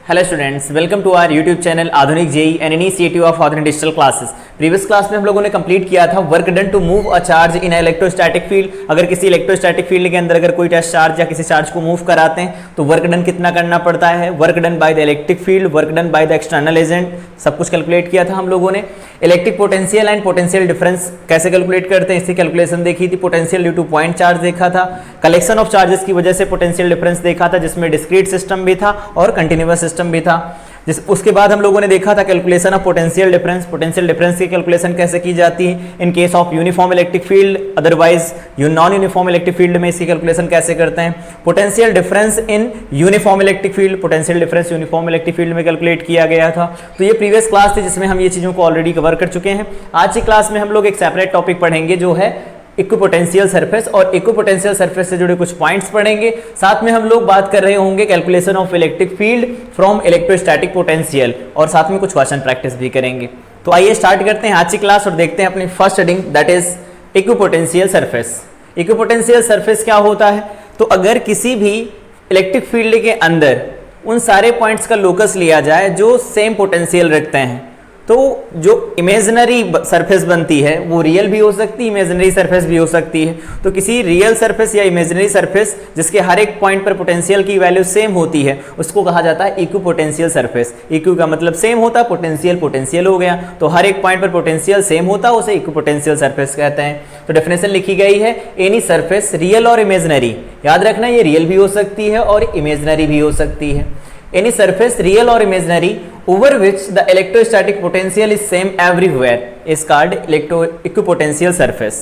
Hello students, welcome to our YouTube channel Aadhunik JE and initiative of Aadhunik digital classes. Previous class में हम लोगों ने complete किया था work done to move a charge in electrostatic field. अगर किसी electrostatic field के अंदर अगर कोई टेस्ट चार्ज या किसी चार्ज को मूव कराते हैं तो वर्क डन कितना करना पड़ता है। Work done by the electric field, work done by the external agent, सब कुछ कैलकुलेट किया था हम लोगों ने। Electric potential and potential difference कैसे कैलकुलेट करते हैं इसकी कैलकुलेशन देखी थी। Potential due two point charge देखा था। कलेक्शन ऑफ चार्जेस की वजह से पोटेंशियल डिफरेंस देखा था, जिसमें डिस्क्रीट सिस्टम भी था और कंटिन्यूअस सिस्टम भी था। उसके बाद हम लोगों ने देखा था calculation of potential difference. Potential difference की कैलकुलेशन कैसे की जाती है in case of uniform electric field, otherwise non uniform electric field में इसकी कैलकुलेशन कैसे करते हैं। Potential difference in uniform electric field, potential difference uniform electric field में कैलकुलेट किया गया था। तो ये प्रीवियस क्लास थी जिसमें हम ये चीजों को ऑलरेडी कवर कर चुके हैं। आज की क्लास में हम लोग एक सेपरेट टॉपिक पढ़ेंगे जो है इक्विपोटेंशियल सरफेस, और इक्विपोटेंशियल सरफेस से जुड़े कुछ पॉइंट्स पढ़ेंगे। साथ में हम लोग बात कर रहे होंगे calculation of electric field from electrostatic potential, और साथ में कुछ क्वेश्चन प्रैक्टिस भी करेंगे। तो आइए स्टार्ट करते हैं आज की क्लास और देखते हैं अपनी first heading, that is equipotential surface. Equipotential surface क्या होता है? तो अगर किसी भी इलेक्ट्रिक फील्ड के अंदर उन सारे पॉइंट्स का लोकस लिया जाए जो सेम पोटेंशियल रखते हैं, तो जो इमेजिनरी सरफेस बनती है वो रियल भी हो सकती है, इमेजिनरी सरफेस भी हो सकती है। तो किसी रियल सरफेस या इमेजिनरी सरफेस जिसके हर एक पॉइंट पर पोटेंशियल की वैल्यू सेम होती है उसको कहा जाता है इक्विपोटेंशियल सरफेस। इक्वि का मतलब सेम होता है, पोटेंशियल पोटेंशियल हो गया, तो हर एक पॉइंट पर पोटेंशियल सेम होता है, उसे इक्विपोटेंशियल सरफेस कहते हैं। तो डेफिनेशन लिखी गई है, एनी सरफेस रियल और इमेजिनरी, याद रखना ये रियल भी हो सकती है और इमेजिनरी भी हो सकती है। Any surface real or imaginary over which the electrostatic potential is same everywhere is called equipotential surface।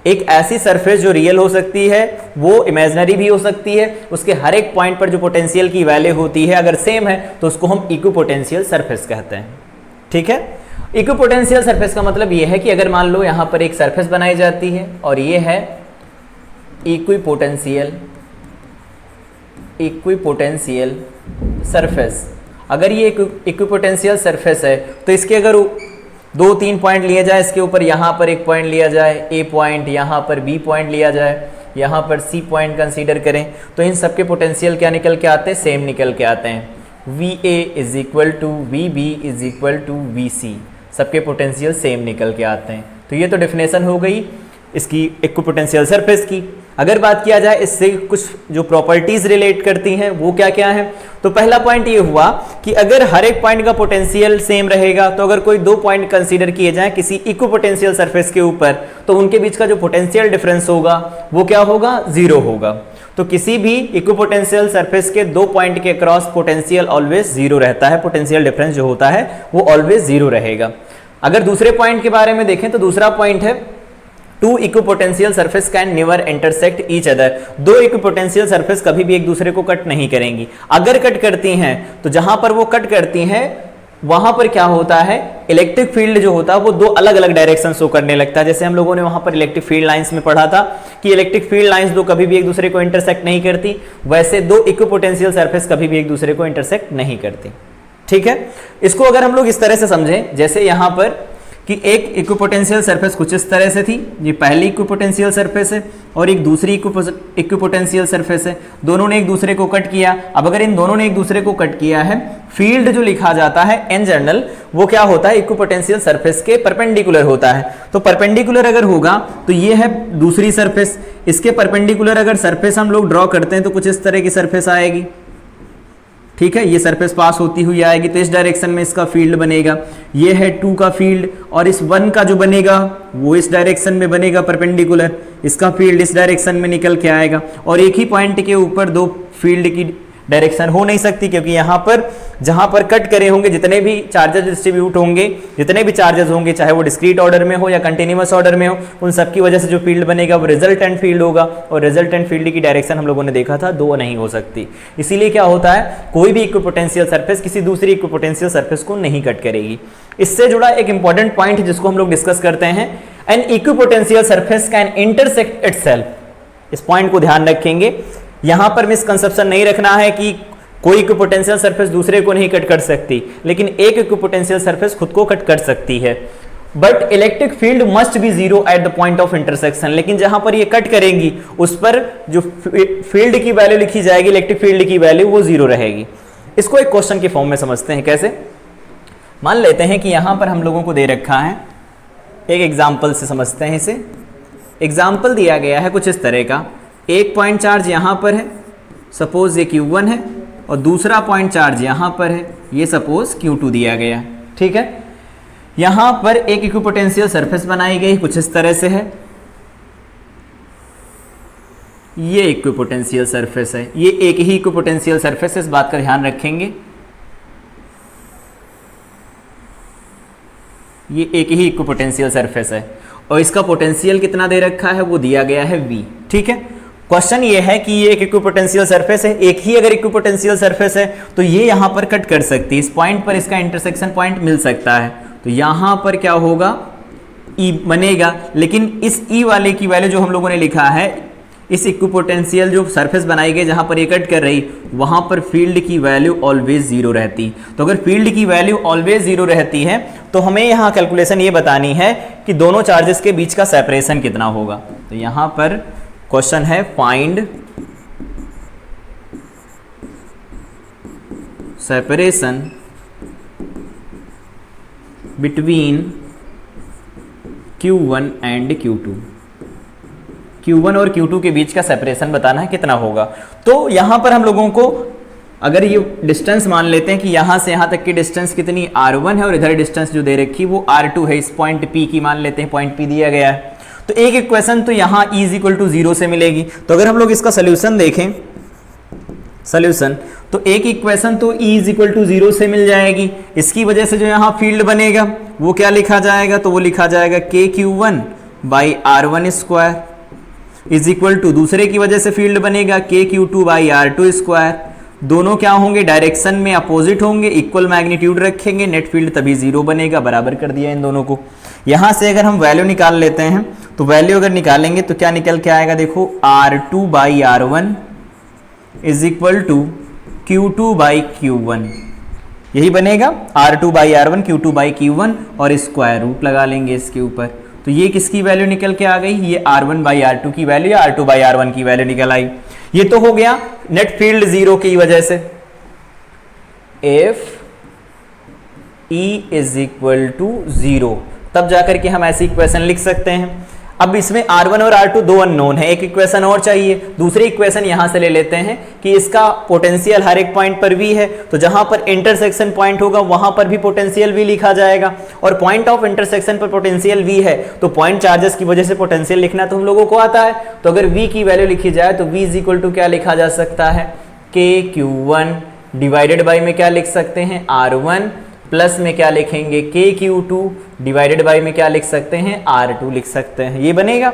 एक ऐसी सरफेस जो रियल हो सकती है वो इमेजिनरी भी हो सकती है, उसके हर एक पॉइंट पर जो पोटेंशियल की वैल्यू होती है अगर सेम है तो उसको हम इक्विपोटेंशियल सरफेस कहते हैं। ठीक है, इक्विपोटेंशियल सरफेस का मतलब ये है कि अगर मान लो यहाँ पर एक सरफेस बनाई जाती है और ये है इक्विपोटेंशियल सरफेस। अगर ये इक्विपोटेंशियल सरफेस है तो इसके अगर 2-3 पॉइंट लिए जाए, इसके ऊपर यहाँ पर एक पॉइंट लिया जाए ए पॉइंट, यहाँ पर बी पॉइंट लिया जाए, यहाँ पर सी पॉइंट कंसीडर करें, तो इन सबके पोटेंशियल क्या निकल के आते हैं? सेम निकल के आते हैं। VA is equal to VB is equal to VC, सबके पोटेंशियल सेम निकल के आते हैं। तो ये तो डेफिनेशन हो गई इसकी इक्विपोटेंशियल सरफेस की। अगर बात किया जाए इससे कुछ जो प्रॉपर्टीज रिलेट करती हैं वो क्या क्या है, तो पहला पॉइंट ये हुआ कि अगर हर एक पॉइंट का पोटेंशियल सेम रहेगा तो अगर कोई 2 पॉइंट कंसीडर किए जाएं किसी इक्विपोटेंशियल सरफेस के ऊपर तो उनके बीच का जो पोटेंशियल डिफरेंस होगा वो क्या होगा? 0 होगा। तो किसी भी इक्विपोटेंशियल सरफेस के 2 पॉइंट के क्रॉस पोटेंशियल ऑलवेज 0 रहता है, पोटेंशियल डिफरेंस जो होता है वो ऑलवेज 0 रहेगा। अगर दूसरे पॉइंट के बारे में देखें तो दूसरा पॉइंट है two equipotential surface can never intersect each other. 2 equipotential surface कभी भी एक दूसरे को कट नहीं करेंगी। अगर कट करती हैं तो जहां पर वो कट करती हैं वहां पर क्या होता है? इलेक्ट्रिक फील्ड जो होता है वो 2 अलग अलग डायरेक्शन शो करने लगता है। जैसे हम लोगों ने वहां पर इलेक्ट्रिक फील्ड लाइंस में पढ़ा था कि इलेक्ट्रिक फील्ड लाइंस 2 कभी भी एक दूसरे को इंटरसेक्ट नहीं करती, वैसे 2 इक्विपोटेंशियल सरफेस कभी भी एक दूसरे को इंटरसेक्ट नहीं करती। ठीक है, इसको अगर हम लोग इस तरह से समझें, जैसे यहां पर कि एक इक्विपोटेंशियल सरफेस कुछ इस तरह से थी, ये पहली इक्विपोटेंशियल सरफेस है और एक दूसरी इक्विपोटेंशियल सरफेस है, दोनों ने एक दूसरे को कट किया। अब अगर इन दोनों ने एक दूसरे को कट किया है, फील्ड जो लिखा जाता है इन जनरल वो क्या होता है? इक्विपोटेंशियल सरफेस के परपेंडिकुलर होता है। तो परपेंडिकुलर अगर होगा तो ये है दूसरी सरफेस, इसके परपेंडिकुलर अगर सरफेस हम लोग ड्रॉ करते हैं तो कुछ इस तरह की सरफेस आएगी। ठीक है, ये सरफेस पास होती हुई आएगी तो इस डायरेक्शन में इसका फील्ड बनेगा। ये है 2 का फील्ड और इस 1 का जो बनेगा वो इस डायरेक्शन में बनेगा परपेंडिकुलर, इसका फील्ड इस डायरेक्शन में निकल के आएगा। और एक ही पॉइंट के ऊपर 2 फील्ड की डायरेक्शन हो नहीं सकती, क्योंकि यहाँ पर जहाँ पर कट करे होंगे जितने भी चार्जेस डिस्ट्रीब्यूट होंगे, जितने भी चार्जेस होंगे चाहे वो डिस्क्रीट ऑर्डर में हो या कंटिन्यूअस ऑर्डर में हो, उन सब की वजह से जो फील्ड बनेगा वो रिजल्टेंट फील्ड होगा, और रिजल्टेंट फील्ड की डायरेक्शन हम लोगों ने देखा था 2 नहीं हो सकती। इसीलिए क्या होता है, कोई भी इक्विपोटेंशियल सरफेस किसी दूसरी इक्विपोटेंशियल सरफेस को नहीं कट करेगी। इससे जुड़ा एक इंपॉर्टेंट पॉइंट जिसको हम लोग डिस्कस करते हैं, an equipotential surface can intersect itself. इस पॉइंट को ध्यान रखेंगे, यहां पर मिसकंसेप्शन नहीं रखना है कि कोई इक्विपोटेंशियल सरफेस दूसरे को नहीं कट कर सकती, लेकिन एक इक्विपोटेंशियल सरफेस खुद को कट कर सकती है। But electric field must be 0 at the point of intersection. लेकिन जहां पर ये कट करेंगी उस पर जो फील्ड की वैल्यू लिखी जाएगी, इलेक्ट्रिक फील्ड की वैल्यू वो 0 रहेगी। इसको एक क्वेश्चन के फॉर्म में समझते हैं। कैसे? मान लेते हैं कि यहां पर हम लोगों को दे रखा है, एक एग्जाम्पल से समझते हैं इसे। एग्जाम्पल दिया गया है कुछ इस तरह का, एक पॉइंट चार्ज यहां पर है, सपोज ये Q1 है, और दूसरा पॉइंट चार्ज यहां पर है, ये सपोज Q2 दिया गया है। ठीक है, यहां पर एक इक्विपोटेंशियल सरफेस बनाई गई कुछ इस तरह से है, ये इक्विपोटेंशियल सरफेस है, ये एक ही इक्विपोटेंशियल सरफेस है, इस बात का ध्यान रखेंगे। ये एक ही इक्विपोटेंशियल सरफेस है और इसका पोटेंशियल कितना दे रखा है, वो दिया गया है V। ठीक है, क्वेश्चन ये है कि ये एक इक्विपोटेंशियल सरफेस है, एक ही अगर इक्विपोटेंशियल सरफेस है तो ये यहां पर कट कर सकती है, इस पॉइंट पर इसका इंटरसेक्शन पॉइंट मिल सकता है, तो यहां पर क्या होगा, E बनेगा। लेकिन इस E वाले की वैल्यू जो हम लोगों ने लिखा है, इस इक्विपोटेंशियल जो सरफेस बनाई गई जहां पर ये कट कर रही, वहां पर फील्ड की वैल्यू ऑलवेज जीरो रहती। तो अगर फील्ड की वैल्यू ऑलवेज जीरो रहती है तो हमें यहां कैलकुलेशन ये बतानी है कि दोनों चार्जेस के बीच का सेपरेशन कितना होगा। तो यहां पर क्वेश्चन है find separation between Q1 and Q2। Q1 और Q2 के बीच का सेपरेशन बताना है कितना होगा। तो यहां पर हम लोगों को अगर ये डिस्टेंस मान लेते हैं कि यहां से यहां तक की डिस्टेंस कितनी R1 है और इधर डिस्टेंस जो दे रखी वो R2 है, इस पॉइंट P की मान लेते हैं, पॉइंट P दिया गया है। तो एक इक्वेशन तो यहां E = 0 से मिलेगी। तो अगर हम लोग इसका सोल्यूशन देखें, सोल्यूशन, तो एक इक्वेशन तो E = 0 से मिल जाएगी। इसकी वजह से जो यहाँ फील्ड बनेगा वो क्या लिखा जाएगा, तो वो लिखा जाएगा KQ1/R1² इज इक्वल टू, दूसरे की वजह से फील्ड बनेगा KQ2/R2²। दोनों क्या होंगे, डायरेक्शन में अपोजिट होंगे, इक्वल मैग्नीट्यूड रखेंगे, नेट फील्ड तभी 0 बनेगा। बराबर कर दिया इन दोनों को। यहां से अगर हम वैल्यू निकाल लेते हैं तो वैल्यू अगर निकालेंगे तो क्या निकल के आएगा, देखो R2/R1 is equal to Q2/Q1, यही बनेगा R2/R1 Q2/Q1 और स्क्वायर रूट लगा लेंगे इसके ऊपर। तो ये किसकी वैल्यू निकल के आ गई, ये R1/R2 की वैल्यू या R2/R1 की वैल्यू निकल आई। ये तो हो गया नेट फील्ड 0 की वजह से। इफ E = 0 तब जाकर के हम ऐसी इक्वेशन लिख सकते हैं। अब इसमें R1 और R2 दो अननोन है, एक इक्वेशन और चाहिए। दूसरी इक्वेशन यहां से ले लेते हैं कि इसका पोटेंशियल हर एक पॉइंट पर V है, तो जहां पर इंटरसेक्शन पॉइंट होगा वहां पर भी पोटेंशियल V लिखा जाएगा। और पॉइंट ऑफ इंटरसेक्शन पर पोटेंशियल V है तो पॉइंट चार्जेस की वजह से पोटेंशियल लिखना तो हम लोगों को आता है। तो अगर V की वैल्यू लिखी जाए तो V = क्या लिखा जा सकता है, KQ1 डिवाइडेड बाई में क्या लिख सकते हैं, R1 प्लस में क्या लिखेंगे, KQ2 डिवाइडेड बाई में क्या लिख सकते हैं, R2 लिख सकते हैं। ये बनेगा।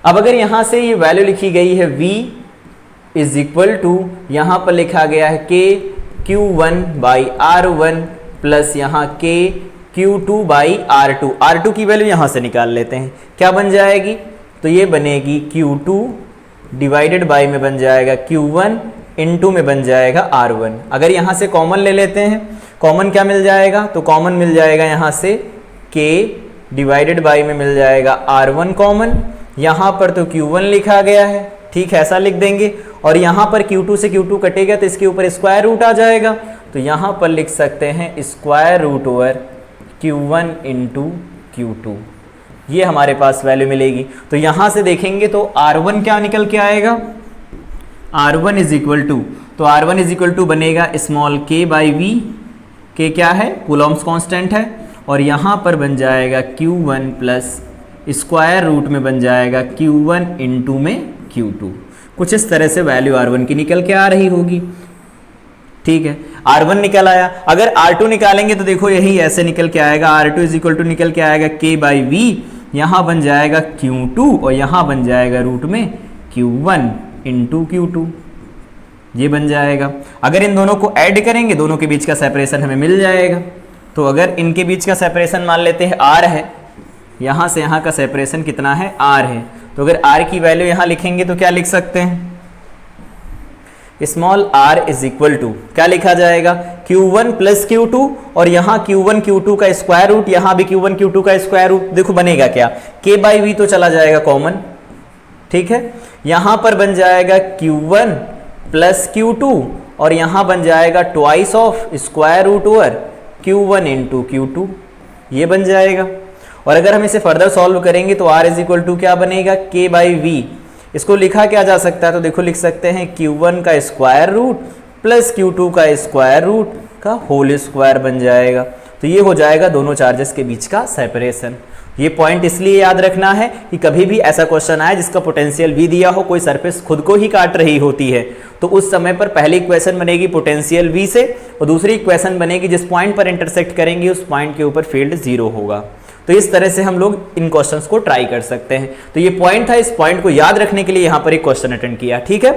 अब अगर यहां से ये वैल्यू लिखी गई है V = यहां पर लिखा गया है KQ1/R1 प्लस यहाँ KQ2/R2। R2 की वैल्यू यहां से निकाल लेते हैं, क्या बन जाएगी, तो ये बनेगी Q2 डिवाइडेड बाई में बन जाएगा Q1 इंटू में बन जाएगा R1। अगर यहां से कॉमन ले लेते हैं, कॉमन क्या मिल जाएगा, तो कॉमन मिल जाएगा यहां से K डिवाइडेड बाई में मिल जाएगा R1 कॉमन, यहां पर तो Q1 लिखा गया है, ठीक है, ऐसा लिख देंगे। और यहां पर Q2 से Q2 कटेगा तो इसके ऊपर स्क्वायर रूट आ जाएगा, तो यहां पर लिख सकते हैं square root over Q1 into Q2। ये हमारे पास वैल्यू मिलेगी। तो यहां से देखेंगे तो R1 क्या निकल के आएगा, R1 = तो R1 = बनेगा स्मॉल k/v, k क्या है, कूलॉम्स कांस्टेंट है, और यहाँ पर बन जाएगा Q1 प्लस स्क्वायर रूट में बन जाएगा Q1 इंटू में Q2। कुछ इस तरह से वैल्यू R1 की निकल के आ रही होगी। ठीक है, R1 निकल आया। अगर R2 निकालेंगे तो देखो यही ऐसे निकल के आएगा, R2 = निकल के आएगा k/v, यहाँ बन जाएगा Q2 और यहाँ बन जाएगा रूट में Q1 इंटू Q2, ये बन जाएगा। अगर इन दोनों को ऐड करेंगे दोनों के बीच का सेपरेशन हमें मिल जाएगा। तो अगर इनके बीच का सेपरेशन मान लेते हैं R है, यहाँ से यहाँ का सेपरेशन कितना है, R है, तो अगर R की वैल्यू यहाँ लिखेंगे तो क्या लिख सकते हैं, स्मॉल r = क्या लिखा जाएगा, Q1 प्लस Q2, और यहाँ Q1 Q2 का स्क्वायर रूट, यहाँ भी Q1 Q2 का स्क्वायर रूट। देखो बनेगा क्या, k/v तो चला जाएगा कॉमन, ठीक है, यहाँ पर बन जाएगा Q1 प्लस Q2 और यहाँ बन जाएगा twice of square root over Q1 into Q2, ये बन जाएगा। और अगर हम इसे फर्दर सॉल्व करेंगे तो R इज इक्वल टू क्या बनेगा, K/V। इसको लिखा क्या जा सकता है, तो देखो लिख सकते हैं Q1 का स्क्वायर रूट प्लस Q2 का स्क्वायर रूट का होल स्क्वायर बन जाएगा। तो ये हो जाएगा दोनों चार्जेस के बीच का सेपरेशन। ये पॉइंट इसलिए याद रखना है कि कभी भी ऐसा क्वेश्चन आए जिसका पोटेंशियल V दिया हो, कोई सरफेस खुद को ही काट रही होती है, तो उस समय पर पहली इक्वेशन बनेगी पोटेंशियल V से और दूसरी इक्वेशन बनेगी जिस पॉइंट पर इंटरसेक्ट करेंगे उस पॉइंट के ऊपर फील्ड 0 होगा। तो इस तरह से हम लोग इन क्वेश्चंस को ट्राई कर सकते हैं। तो ये पॉइंट था, इस पॉइंट को याद रखने के लिए यहाँ पर एक क्वेश्चन अटेंड किया। ठीक है,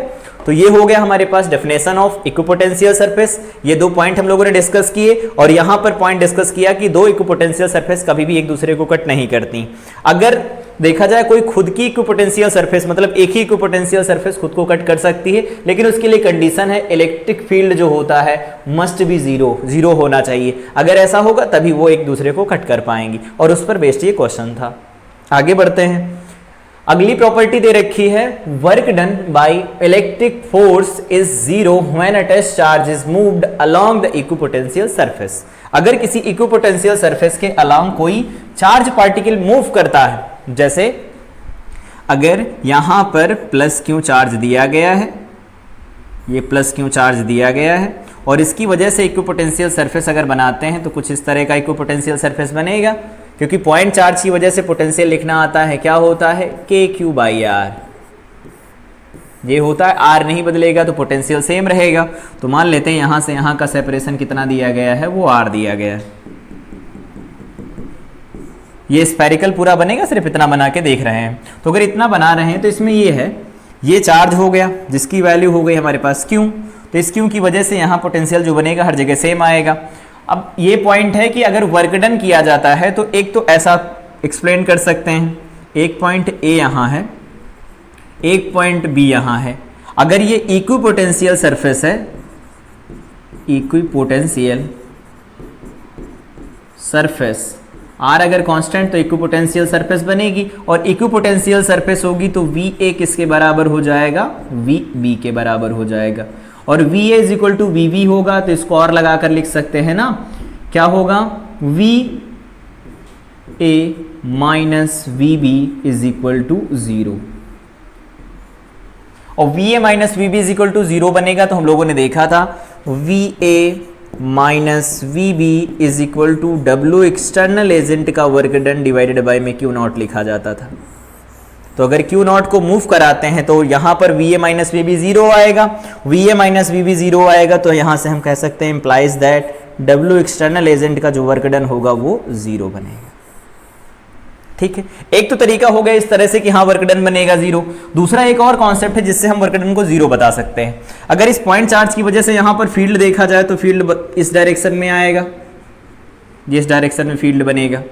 तो ये हो गया हमारे पास डेफिनेशन ऑफ इक्विपोटेंशियल सरफेस। ये दो पॉइंट हम लोगों ने डिस्कस किए और यहाँ पर पॉइंट डिस्कस किया कि दो इक्विपोटेंशियल सरफेस कभी भी एक दूसरे को कट नहीं करती। अगर देखा जाए कोई खुद की इक्विपोटेंशियल सरफेस, मतलब एक ही इक्विपोटेंशियल सरफेस खुद को कट कर सकती है, लेकिन उसके लिए कंडीशन है इलेक्ट्रिक फील्ड जो होता है मस्ट बी जीरो होना चाहिए। अगर ऐसा होगा तभी वो एक दूसरे को कट कर पाएंगी और उस पर बेस्ड ये क्वेश्चन था। आगे बढ़ते हैं। अगली प्रॉपर्टी दे रखी है, work done by electric force is zero when a test charge is moved along the equipotential surface. अगर किसी इक्विपोटेंशियल सरफेस के अलोंग कोई चार्ज पार्टिकल मूव करता है, जैसे अगर यहां पर प्लस क्यू चार्ज दिया गया है, ये प्लस क्यू चार्ज दिया गया है और इसकी वजह से इक्विपोटेंशियल सरफेस अगर बनाते हैं तो कुछ इस तरह का इक्विपोटेंशियल सरफेस बनेगा। क्योंकि पॉइंट चार्ज की वजह से पोटेंशियल लिखना आता है, क्या होता है, KQ/R। ये होता है, R नहीं बदलेगा तो पोटेंशियल सेम रहेगा। तो मान लेते हैं यहां से यहां का सेपरेशन कितना दिया गया है, वो R दिया गया है। ये स्फेरिकल पूरा बनेगा, सिर्फ इतना बना के देख रहे हैं। तो अगर इतना बना रहे हैं तो इसमें ये है, ये चार्ज हो गया जिसकी वैल्यू हो गई हमारे पास Q। तो इस Q की वजह से यहाँ पोटेंशियल जो बनेगा हर जगह सेम आएगा। अब ये पॉइंट है कि अगर वर्क डन किया जाता है तो एक तो ऐसा एक्सप्लेन कर सकते हैं, एक पॉइंट A यहाँ है, एक पॉइंट B यहाँ है। अगर ये इक्विपोटेंशियल सरफेस है, इक्विपोटेंशियल सरफेस, R अगर कांस्टेंट तो इक्विपोटेंशियल सरफेस बनेगी और इक्विपोटेंशियल सरफेस होगी तो VA किसके बराबर हो जाएगा, VB के बराबर हो जाएगा। और VA is equal to VB होगा तो इसको और लगाकर लिख सकते हैं ना, क्या होगा, VA minus VB is equal to 0। और VA minus VB is equal to 0 बनेगा तो हम लोगों ने देखा था VA minus VB is equal to W external agent का वर्क डन डिवाइडेड बाय में Q0 लिखा जाता था। तो अगर Q0 को मूव कराते हैं तो यहां पर VA माइनस VB 0 आएगा, VA माइनस VB 0 आएगा तो यहां से हम कह सकते हैं implies that W external agent का जो वर्क डन होगा वो 0 बनेगा। ठीक है, एक तो तरीका हो गया इस तरह से कि हाँ वर्क डन बनेगा 0। दूसरा एक और कॉन्सेप्ट है जिससे हम वर्क डन को 0 बता सकते हैं। अगर इस पॉइंट चार्ज की वजह से यहां पर फील्ड देखा जाए तो फील्ड इस डायरेक्शन में आएगा, इस डायरेक्शन में फील्ड बनेगा,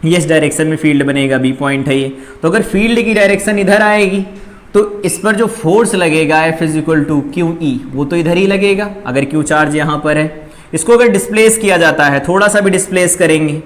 इस डायरेक्शन में फील्ड बनेगा, B पॉइंट है ये। तो अगर फील्ड की डायरेक्शन इधर आएगी तो इस पर जो फोर्स लगेगा F is equal to QE, वो तो इधर ही लगेगा। अगर Q चार्ज यहाँ पर है, इसको अगर डिस्प्लेस किया जाता है, थोड़ा सा भी डिस्प्लेस करेंगे,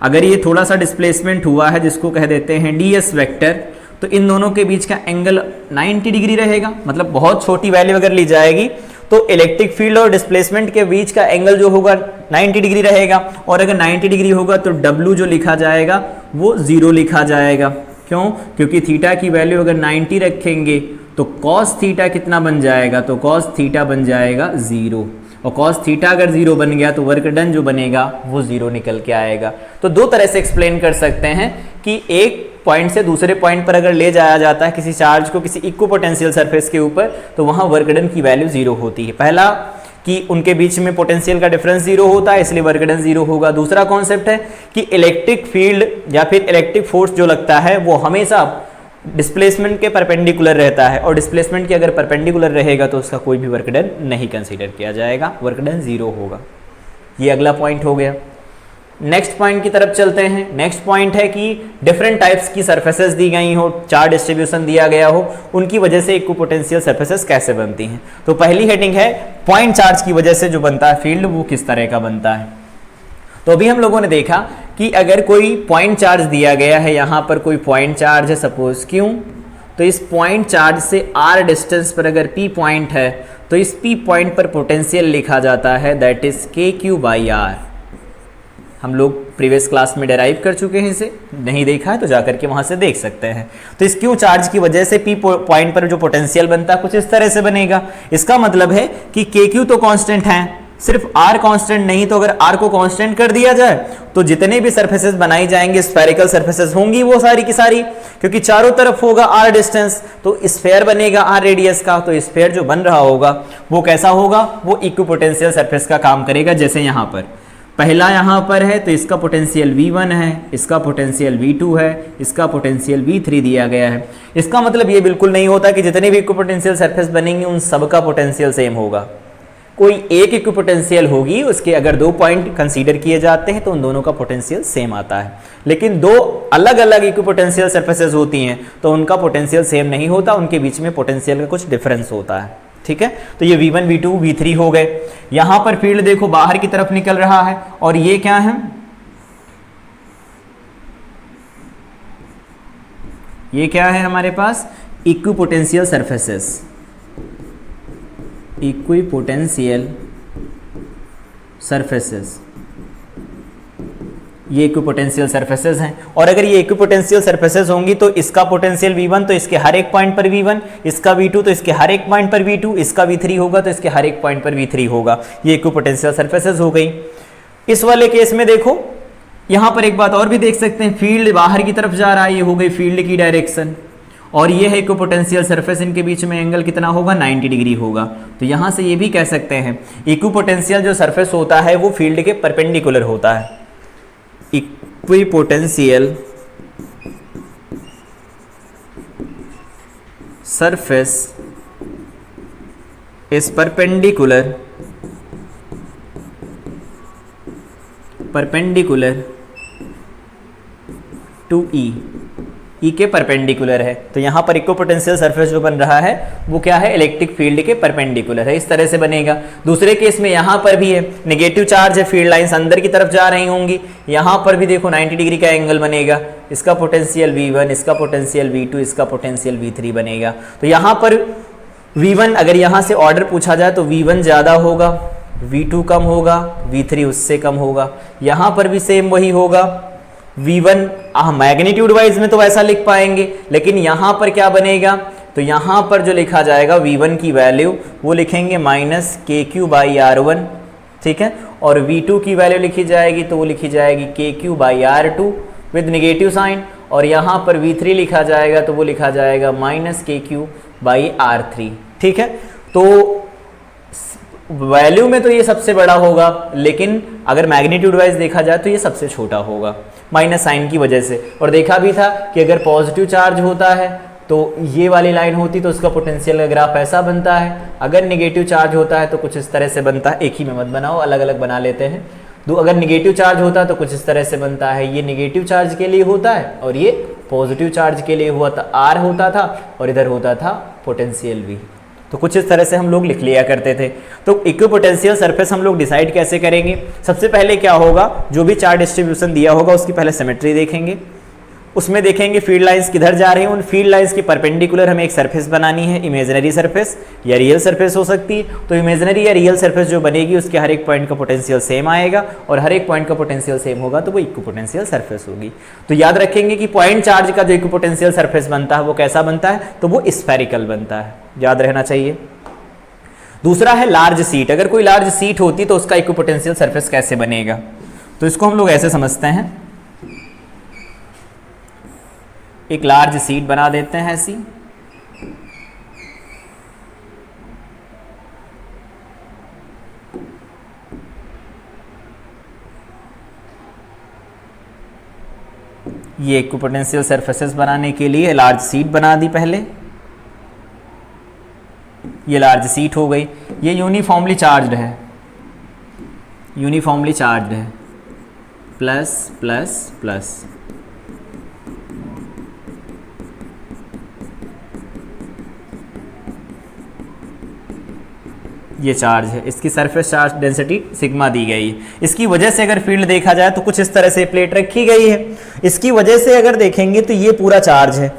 अगर ये थोड़ा सा डिस्प्लेसमेंट हुआ है जिसको कह देते हैं DS वेक्टर, तो इन दोनों के बीच का एंगल 90 डिग्री रहेगा। मतलब बहुत छोटी वैल्यू अगर ली जाएगी तो इलेक्ट्रिक फील्ड और डिस्प्लेसमेंट के बीच का एंगल जो होगा 90 डिग्री रहेगा। और अगर 90 डिग्री होगा तो W जो लिखा जाएगा वो 0 लिखा जाएगा। क्यों? क्योंकि थीटा की वैल्यू अगर 90 रखेंगे तो कॉस थीटा कितना बन जाएगा, तो कॉस थीटा बन जाएगा 0। और कॉस थीटा अगर 0 बन गया तो वर्क डन जो बनेगा वो 0 निकल के आएगा। तो दो तरह से एक्सप्लेन कर सकते हैं कि एक पॉइंट से दूसरे पॉइंट पर अगर ले जाया जाता है किसी चार्ज को किसी इक्विपोटेंशियल सरफेस के ऊपर तो वहां वर्क डन की वैल्यू 0 होती है। पहला कि उनके बीच में पोटेंशियल का डिफरेंस 0 होता है इसलिए वर्क डन 0 होगा। दूसरा कॉन्सेप्ट है कि इलेक्ट्रिक फील्ड या फिर इलेक्ट्रिक फोर्स जो लगता है वो हमेशा डिस्प्लेसमेंट के परपेंडिकुलर रहता है और डिस्प्लेसमेंट के अगर परपेंडिकुलर रहेगा तो उसका कोई भी वर्क डन नहीं कंसीडर किया जाएगा, वर्क डन 0 होगा। ये अगला पॉइंट हो गया। नेक्स्ट पॉइंट की तरफ चलते हैं। नेक्स्ट पॉइंट है कि डिफरेंट टाइप्स की सरफेसेस दी गई हो, चार्ज डिस्ट्रीब्यूशन दिया गया हो, उनकी वजह से इक्विपोटेंशियल सरफेसेस कैसे बनती हैं। तो पहली हेडिंग है पॉइंट चार्ज की वजह से जो बनता है फील्ड वो किस तरह का बनता है। तो अभी हम लोगों ने देखा कि अगर कोई पॉइंट चार्ज दिया गया है, यहां पर कोई पॉइंट चार्ज है सपोज Q, तो इस पॉइंट चार्ज से r डिस्टेंस पर अगर p पॉइंट है तो इस p पॉइंट पर पोटेंशियल लिखा जाता है दैट इज KQ/R। हम लोग प्रीवियस क्लास में डेराइव कर चुके हैं, इसे नहीं देखा है तो जाकर के वहां से देख सकते हैं। तो इस Q चार्ज की वजह से P पॉइंट पर जो पोटेंशियल बनता है कुछ इस तरह से बनेगा। इसका मतलब है कि KQ तो कांस्टेंट है, सिर्फ R कांस्टेंट नहीं। तो अगर R को कांस्टेंट कर दिया जाए तो जितने भी सरफेसेस बनाई जाएंगे स्फेरिकल सरफेसेस होंगी वो सारी की सारी, क्योंकि चारों तरफ होगा R डिस्टेंस, तो स्फेयर बनेगा R रेडियस का। तो स्फेयर जो बन रहा होगा वो कैसा होगा, वो इक्विपोटेंशियल सरफेस का काम करेगा। जैसे यहाँ पर पहला यहाँ पर है तो इसका पोटेंशियल V1 है, इसका पोटेंशियल V2 है, इसका पोटेंशियल V3 दिया गया है। इसका मतलब ये बिल्कुल नहीं होता कि जितने भी इक्विपोटेंशियल सरफेस बनेंगे उन सबका पोटेंशियल सेम होगा। कोई एक इक्विपोटेंशियल होगी, उसके अगर 2 पॉइंट कंसीडर किए जाते हैं तो उन दोनों का पोटेंशियल सेम आता है। लेकिन 2 अलग अलग इक्विपोटेंशियल सरफेसेस होती हैं तो उनका पोटेंशियल सेम नहीं होता, उनके बीच में पोटेंशियल का कुछ डिफरेंस होता है। ठीक है, तो ये V1 V2 V3 हो गए। यहां पर फील्ड देखो बाहर की तरफ निकल रहा है, और ये क्या है, ये क्या है हमारे पास, इक्विपोटेंशियल सरफेसेस, इक्विपोटेंशियल सरफेसेस, ये इक्विपोटेंशियल सरफेसेस हैं। और अगर ये इक्विपोटेंशियल सरफेसेस होंगी तो इसका पोटेंशियल V1 तो इसके हर एक पॉइंट पर V1, इसका V2 तो इसके हर एक पॉइंट पर V2, इसका V3 होगा तो इसके हर एक पॉइंट पर V3 होगा। ये इक्विपोटेंशियल सरफेसेस हो गई। इस वाले केस में देखो यहां पर एक बात और भी देख सकते हैं, फील्ड बाहर की तरफ जा रहा है, ये हो गई फील्ड की डायरेक्शन, और ये है इक्विपोटेंशियल सरफेस, इनके बीच में एंगल कितना होगा, 90 डिग्री होगा। तो यहां से ये भी कह सकते हैं इक्विपोटेंशियल जो सरफेस होता है वो फील्ड के परपेंडिकुलर होता है। Equipotential surface is perpendicular to E के परपेंडिकुलर है। तो यहां पर इक्विपोटेंशियल सरफेस जो बन रहा है वो क्या है, इलेक्ट्रिक फील्ड के परपेंडिकुलर है, इस तरह से बनेगा। दूसरे केस में यहां पर भी है, नेगेटिव चार्ज है, फील्ड लाइंस अंदर की तरफ जा रही होंगी, यहां पर भी देखो 90 डिग्री का एंगल बनेगा, इसका पोटेंशियल V1, इसका पोटेंशियल V2, इसका पोटेंशियल V3 बनेगा। तो यहां पर V1 अगर यहां से ऑर्डर पूछा जाए तो V1 ज्यादा होगा, V2 कम होगा, V3 उससे कम होगा। यहां पर भी सेम वही होगा, V1 मैग्नीट्यूड वाइज में तो वैसा लिख पाएंगे, लेकिन यहां पर क्या बनेगा, तो यहां पर जो लिखा जाएगा V1 की वैल्यू वो लिखेंगे -KQ/R1, ठीक है, और V2 की वैल्यू लिखी जाएगी तो वो लिखी जाएगी KQ/R2 विद नेगेटिव साइन, और यहां पर V3 लिखा जाएगा तो वो लिखा जाएगा -KQ/R3। ठीक है, तो वैल्यू में तो ये सबसे बड़ा होगा, लेकिन अगर मैग्नीट्यूड वाइज देखा जाए तो ये सबसे छोटा होगा माइनस साइन की वजह से। और देखा भी था कि अगर पॉजिटिव चार्ज होता है तो ये वाली लाइन होती तो उसका पोटेंशियल का ग्राफ ऐसा बनता है, अगर नेगेटिव चार्ज होता है तो कुछ इस तरह से बनता है। एक ही में मत बनाओ, अलग अलग बना लेते हैं। अगर नेगेटिव चार्ज होता है तो कुछ इस तरह से बनता है, ये नेगेटिव चार्ज के लिए होता है और ये पॉजिटिव चार्ज के लिए हुआ था, R होता था और इधर होता था पोटेंशियल V। तो कुछ इस तरह से हम लोग लिख लिया करते थे। तो इक्विपोटेंशियल सरफेस हम लोग डिसाइड कैसे करेंगे, सबसे पहले क्या होगा, जो भी चार्ज डिस्ट्रीब्यूशन दिया होगा उसकी पहले सिमेट्री देखेंगे, उसमें देखेंगे फील्ड लाइंस किधर जा रही हैं, उन फील्ड लाइंस के परपेंडिकुलर हमें एक सरफेस बनानी है, इमेजिनरी सरफेस या रियल सरफेस हो सकती है। तो इमेजिनरी या रियल सरफेस जो बनेगी उसके हर एक पॉइंट का पोटेंशियल सेम आएगा, और हर एक पॉइंट का पोटेंशियल सेम होगा तो वो इक्विपोटेंशियल सरफेस होगी। तो याद रखेंगे कि पॉइंट चार्ज का जो इक्विपोटेंशियल सरफेस बनता है वो कैसा बनता है, तो वो स्फेरिकल बनता है, याद रहना चाहिए। दूसरा है लार्ज सीट, अगर कोई लार्ज सीट होती तो उसका इक्विपोटेंशियल सरफेस कैसे बनेगा, तो इसको हम लोग ऐसे समझते हैं, एक लार्ज सीट बना देते हैं ऐसी, ये इक्विपोटेंशियल सरफेसेस बनाने के लिए लार्ज सीट बना दी पहले, ये लार्ज सीट हो गई। ये यूनिफॉर्मली चार्ज्ड है, यूनिफॉर्मली चार्ज्ड है, प्लस प्लस प्लस, ये चार्ज है, इसकी सरफेस चार्ज डेंसिटी सिग्मा दी गई है। इसकी वजह से अगर फील्ड देखा जाए तो कुछ इस तरह से प्लेट रखी गई है, इसकी वजह से अगर देखेंगे तो ये पूरा चार्ज है,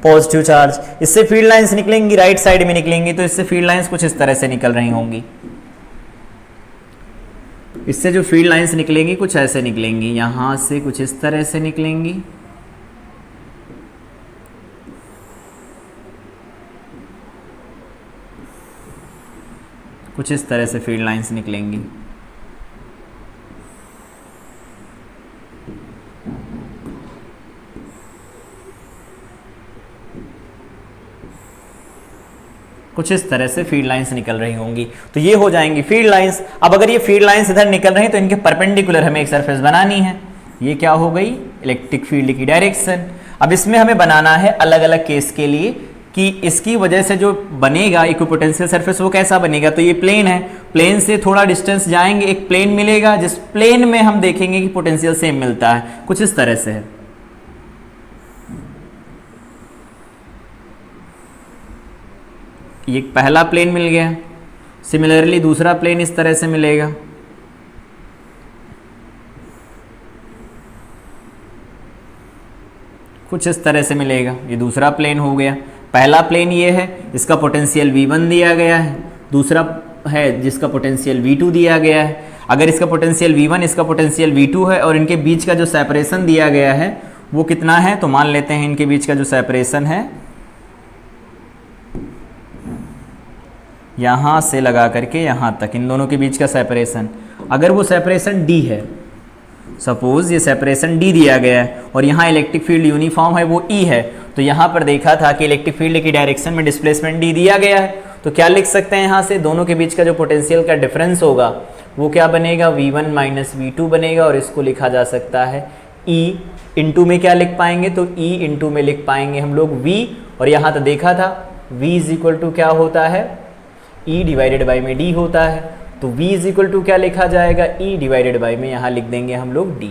पॉजिटिव चार्ज। इससे फील्ड लाइंस निकलेंगी, राइट साइड में निकलेंगी, तो इससे फील्ड लाइंस कुछ इस तरह से निकल रही होंगी। इससे जो फील्ड लाइंस निकलेंगी कुछ ऐसे निकलेंगी, यहां से कुछ इस तरह से निकलेंगी, कुछ इस तरह से फील्ड लाइंस निकलेंगी। कुछ इस तरह से फील्ड लाइंस निकल रही होंगी, तो ये हो जाएंगी फील्ड लाइंस। अब अगर ये फील्ड लाइंस इधर निकल रही हैं तो इनके परपेंडिकुलर हमें एक सरफेस बनानी है। ये क्या हो गई, इलेक्ट्रिक फील्ड की डायरेक्शन। अब इसमें हमें बनाना है अलग अलग केस के लिए कि इसकी वजह से जो बनेगा इक्विपोटेंशियल सरफेस वो कैसा बनेगा। तो ये प्लेन है, प्लेन से थोड़ा डिस्टेंस जाएंगे, एक प्लेन मिलेगा जिस प्लेन में हम देखेंगे कि पोटेंशियल सेम मिलता है, कुछ इस तरह से है। ये पहला प्लेन मिल गया, सिमिलरली दूसरा प्लेन इस तरह से मिलेगा, कुछ इस तरह से मिलेगा। ये दूसरा प्लेन हो गया। पहला प्लेन ये है, इसका पोटेंशियल V1 दिया गया है, दूसरा है जिसका पोटेंशियल V2 दिया गया है। अगर इसका पोटेंशियल V1 इसका पोटेंशियल V2 है और इनके बीच का जो सेपरेशन दिया गया है वो कितना है, तो मान लेते हैं इनके बीच का जो सेपरेशन है यहाँ से लगा करके यहाँ तक, इन दोनों के बीच का सेपरेशन, अगर वो सेपरेशन D है, सपोज ये सेपरेशन D दिया गया है और यहाँ इलेक्ट्रिक फील्ड यूनिफॉर्म है वो E है, तो यहाँ पर देखा था कि इलेक्ट्रिक फील्ड की डायरेक्शन में डिस्प्लेसमेंट D दिया गया है, तो क्या लिख सकते हैं यहाँ से, दोनों के बीच का जो पोटेंशियल का डिफरेंस होगा वो क्या बनेगा, V1 माइनस V2 बनेगा, और इसको लिखा जा सकता है E इंटू में क्या लिख पाएंगे, तो E इंटू में लिख पाएंगे हम लोग V, और यहाँ तो देखा था V इज इक्वल टू क्या होता है, E डिवाइडेड बाई में D होता है, तो V इज इक्वल टू क्या लिखा जाएगा, E डिवाइडेड बाई में यहाँ लिख देंगे हम लोग D।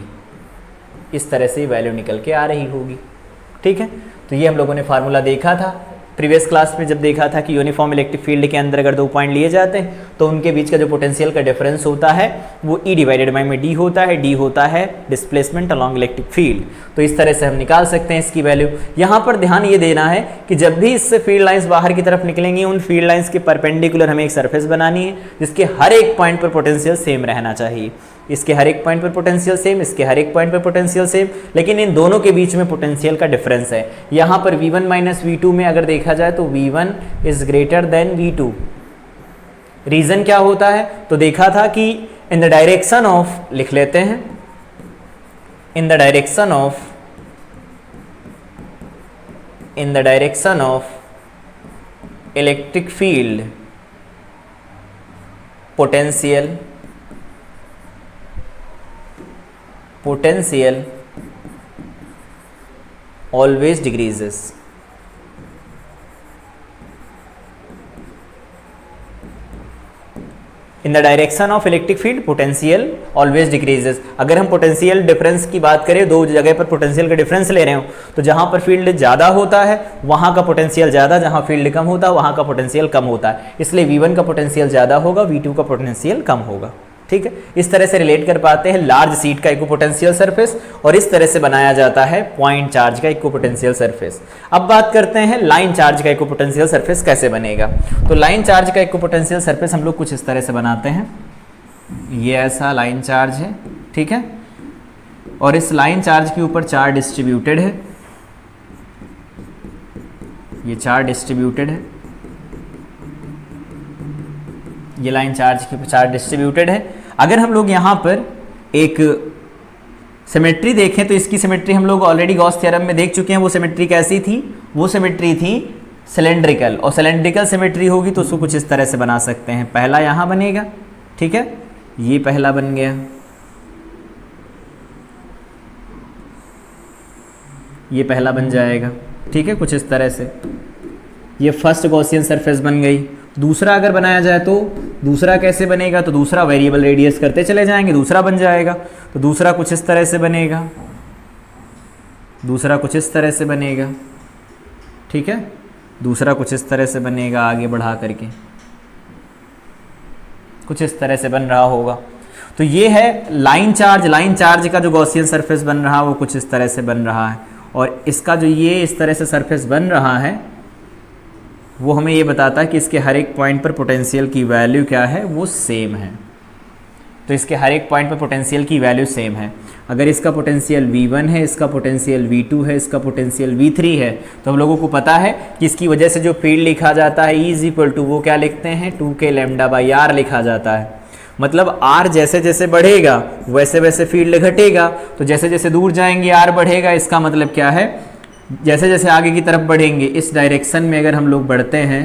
इस तरह से वैल्यू निकल के आ रही होगी। ठीक है, तो ये हम लोगों ने फार्मूला देखा था प्रीवियस क्लास में, जब देखा था कि यूनिफॉर्म इलेक्ट्रिक फील्ड के अंदर अगर 2 पॉइंट लिए जाते हैं तो उनके बीच का जो पोटेंशियल का डिफरेंस होता है वो E डिवाइडेड बाई में D होता है। D होता है डिस्प्लेसमेंट अलॉन्ग इलेक्ट्रिक फील्ड। तो इस तरह से हम निकाल सकते हैं इसकी वैल्यू। यहाँ पर ध्यान ये देना है कि जब भी इससे फील्ड लाइंस बाहर की तरफ निकलेंगी, उन फील्ड लाइंस के परपेंडिकुलर हमें एक सरफेस बनानी है जिसके हर एक पॉइंट पर पोटेंशियल सेम रहना चाहिए। इसके हर एक पॉइंट पर पोटेंशियल सेम, इसके हर एक पॉइंट पर पोटेंशियल सेम, लेकिन इन दोनों के बीच में पोटेंशियल का डिफरेंस है। यहाँ पर V1 माइनस V2 में अगर देखा जाए तो V1 is greater than V2। Reason क्या होता है, तो देखा था कि इन द डायरेक्शन ऑफ, लिख लेते हैं, in the direction of electric field potential always decreases। In the direction of electric field potential always decreases. अगर हम पोटेंशियल डिफरेंस की बात करें, दो जगह पर पोटेंशियल का डिफरेंस ले रहे हो, तो जहां पर फील्ड ज़्यादा होता है वहां का पोटेंशियल ज़्यादा, जहां फील्ड कम होता है वहां का पोटेंशियल कम होता है। इसलिए V1 का पोटेंशियल ज़्यादा होगा, V2 का पोटेंशियल कम होगा। ठीक है, इस तरह से रिलेट कर पाते हैं लार्ज सीट का इक्विपोटेंशियल सरफेस, और इस तरह से बनाया जाता है पॉइंट चार्ज का इक्विपोटेंशियल सरफेस। अब बात करते हैं लाइन चार्ज का इक्विपोटेंशियल सरफेस कैसे बनेगा। तो लाइन चार्ज का इक्विपोटेंशियल सरफेस हम लोग कुछ इस तरह से बनाते हैं। ये ऐसा लाइन चार्ज है, ठीक है, और इस लाइन चार्ज के ऊपर चार्ज डिस्ट्रीब्यूटेड है, ये चार्ज डिस्ट्रीब्यूटेड है, ये लाइन चार्ज के ऊपर चार्ज डिस्ट्रीब्यूटेड है। अगर हम लोग यहाँ पर एक सिमेट्री देखें तो इसकी सिमेट्री हम लोग ऑलरेडी गॉस थ्योरम में देख चुके हैं। वो सिमेट्री कैसी थी, वो सिमेट्री थी सिलेंड्रिकल, और सिलेंड्रिकल सिमेट्री होगी तो उसको कुछ इस तरह से बना सकते हैं। पहला यहाँ बनेगा, ठीक है, ये पहला बन गया, ये पहला बन जाएगा, ठीक है, कुछ इस तरह से। ये फर्स्ट गॉसियन सरफेस बन गई। दूसरा अगर बनाया जाए तो दूसरा कैसे बनेगा, तो दूसरा वेरिएबल रेडियस करते चले जाएंगे, दूसरा बन जाएगा। तो दूसरा कुछ इस तरह से बनेगा, दूसरा कुछ इस तरह से बनेगा, ठीक है, दूसरा कुछ इस तरह से बनेगा, आगे बढ़ा करके कुछ इस तरह से बन रहा होगा। तो ये है लाइन चार्ज। लाइन चार्ज का जो गॉसियन सरफेस बन रहा है वो कुछ इस तरह से बन रहा है। और इसका जो ये इस तरह से सरफेस बन रहा है वो हमें ये बताता है कि इसके हर एक पॉइंट पर पोटेंशियल की वैल्यू क्या है, वो सेम है। तो इसके हर एक पॉइंट पर पोटेंशियल की वैल्यू सेम है। अगर इसका पोटेंशियल V1 है, इसका पोटेंशियल V2 है, इसका पोटेंशियल V3 है, तो हम लोगों को पता है कि इसकी वजह से जो फील्ड लिखा जाता है E = वो क्या लिखते हैं 2K λ/r लिखा जाता है। मतलब R जैसे जैसे बढ़ेगा वैसे वैसे फील्ड घटेगा, तो जैसे जैसे दूर जाएंगे R बढ़ेगा। इसका मतलब क्या है, जैसे जैसे आगे की तरफ बढ़ेंगे इस डायरेक्शन में अगर हम लोग बढ़ते हैं,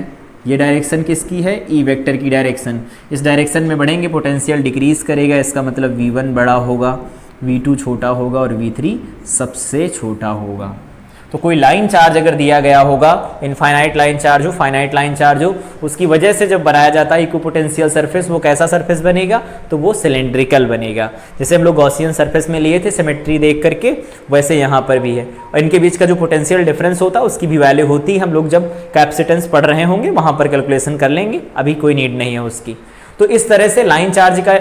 ये डायरेक्शन किसकी है, ई वेक्टर की डायरेक्शन, इस डायरेक्शन में बढ़ेंगे पोटेंशियल डिक्रीज करेगा। इसका मतलब V1 बड़ा होगा, V2 छोटा होगा और V3 सबसे छोटा होगा। तो कोई लाइन चार्ज अगर दिया गया होगा, इनफाइनाइट लाइन चार्ज हो, फाइनाइट लाइन चार्ज हो, उसकी वजह से जब बनाया जाता है इक्विपोटेंशियल सरफेस, वो कैसा सरफेस बनेगा, तो वो सिलेंड्रिकल बनेगा। जैसे हम लोग गॉसियन सरफेस में लिए थे सिमेट्री देख करके, वैसे यहाँ पर भी है। और इनके बीच का जो पोटेंशियल डिफरेंस होता है उसकी भी वैल्यू होती है। हम लोग जब कैपेसिटेंस पढ़ रहे होंगे वहाँ पर कैलकुलेशन कर लेंगे, अभी कोई नीड नहीं है उसकी। तो इस तरह से लाइन चार्ज का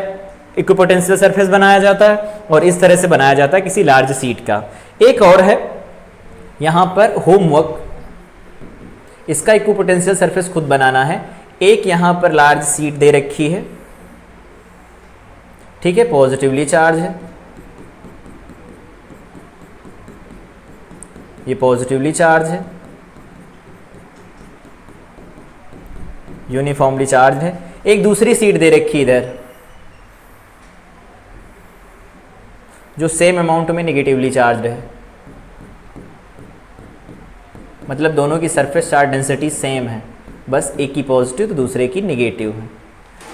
इक्विपोटेंशियल सरफेस बनाया जाता है और इस तरह से बनाया जाता है किसी लार्ज सीट का। एक और है यहाँ पर होमवर्क, इसका इक्विपोटेंशियल सरफेस खुद बनाना है। एक यहाँ पर लार्ज सीट दे रखी है, ठीक है, पॉजिटिवली चार्ज है, ये पॉजिटिवली चार्ज है, यूनिफॉर्मली चार्ज है। एक दूसरी सीट दे रखी इधर जो सेम अमाउंट में नेगेटिवली चार्ज है, मतलब दोनों की सरफेस चार्ज डेंसिटी सेम है, बस एक की पॉजिटिव तो दूसरे की नेगेटिव है।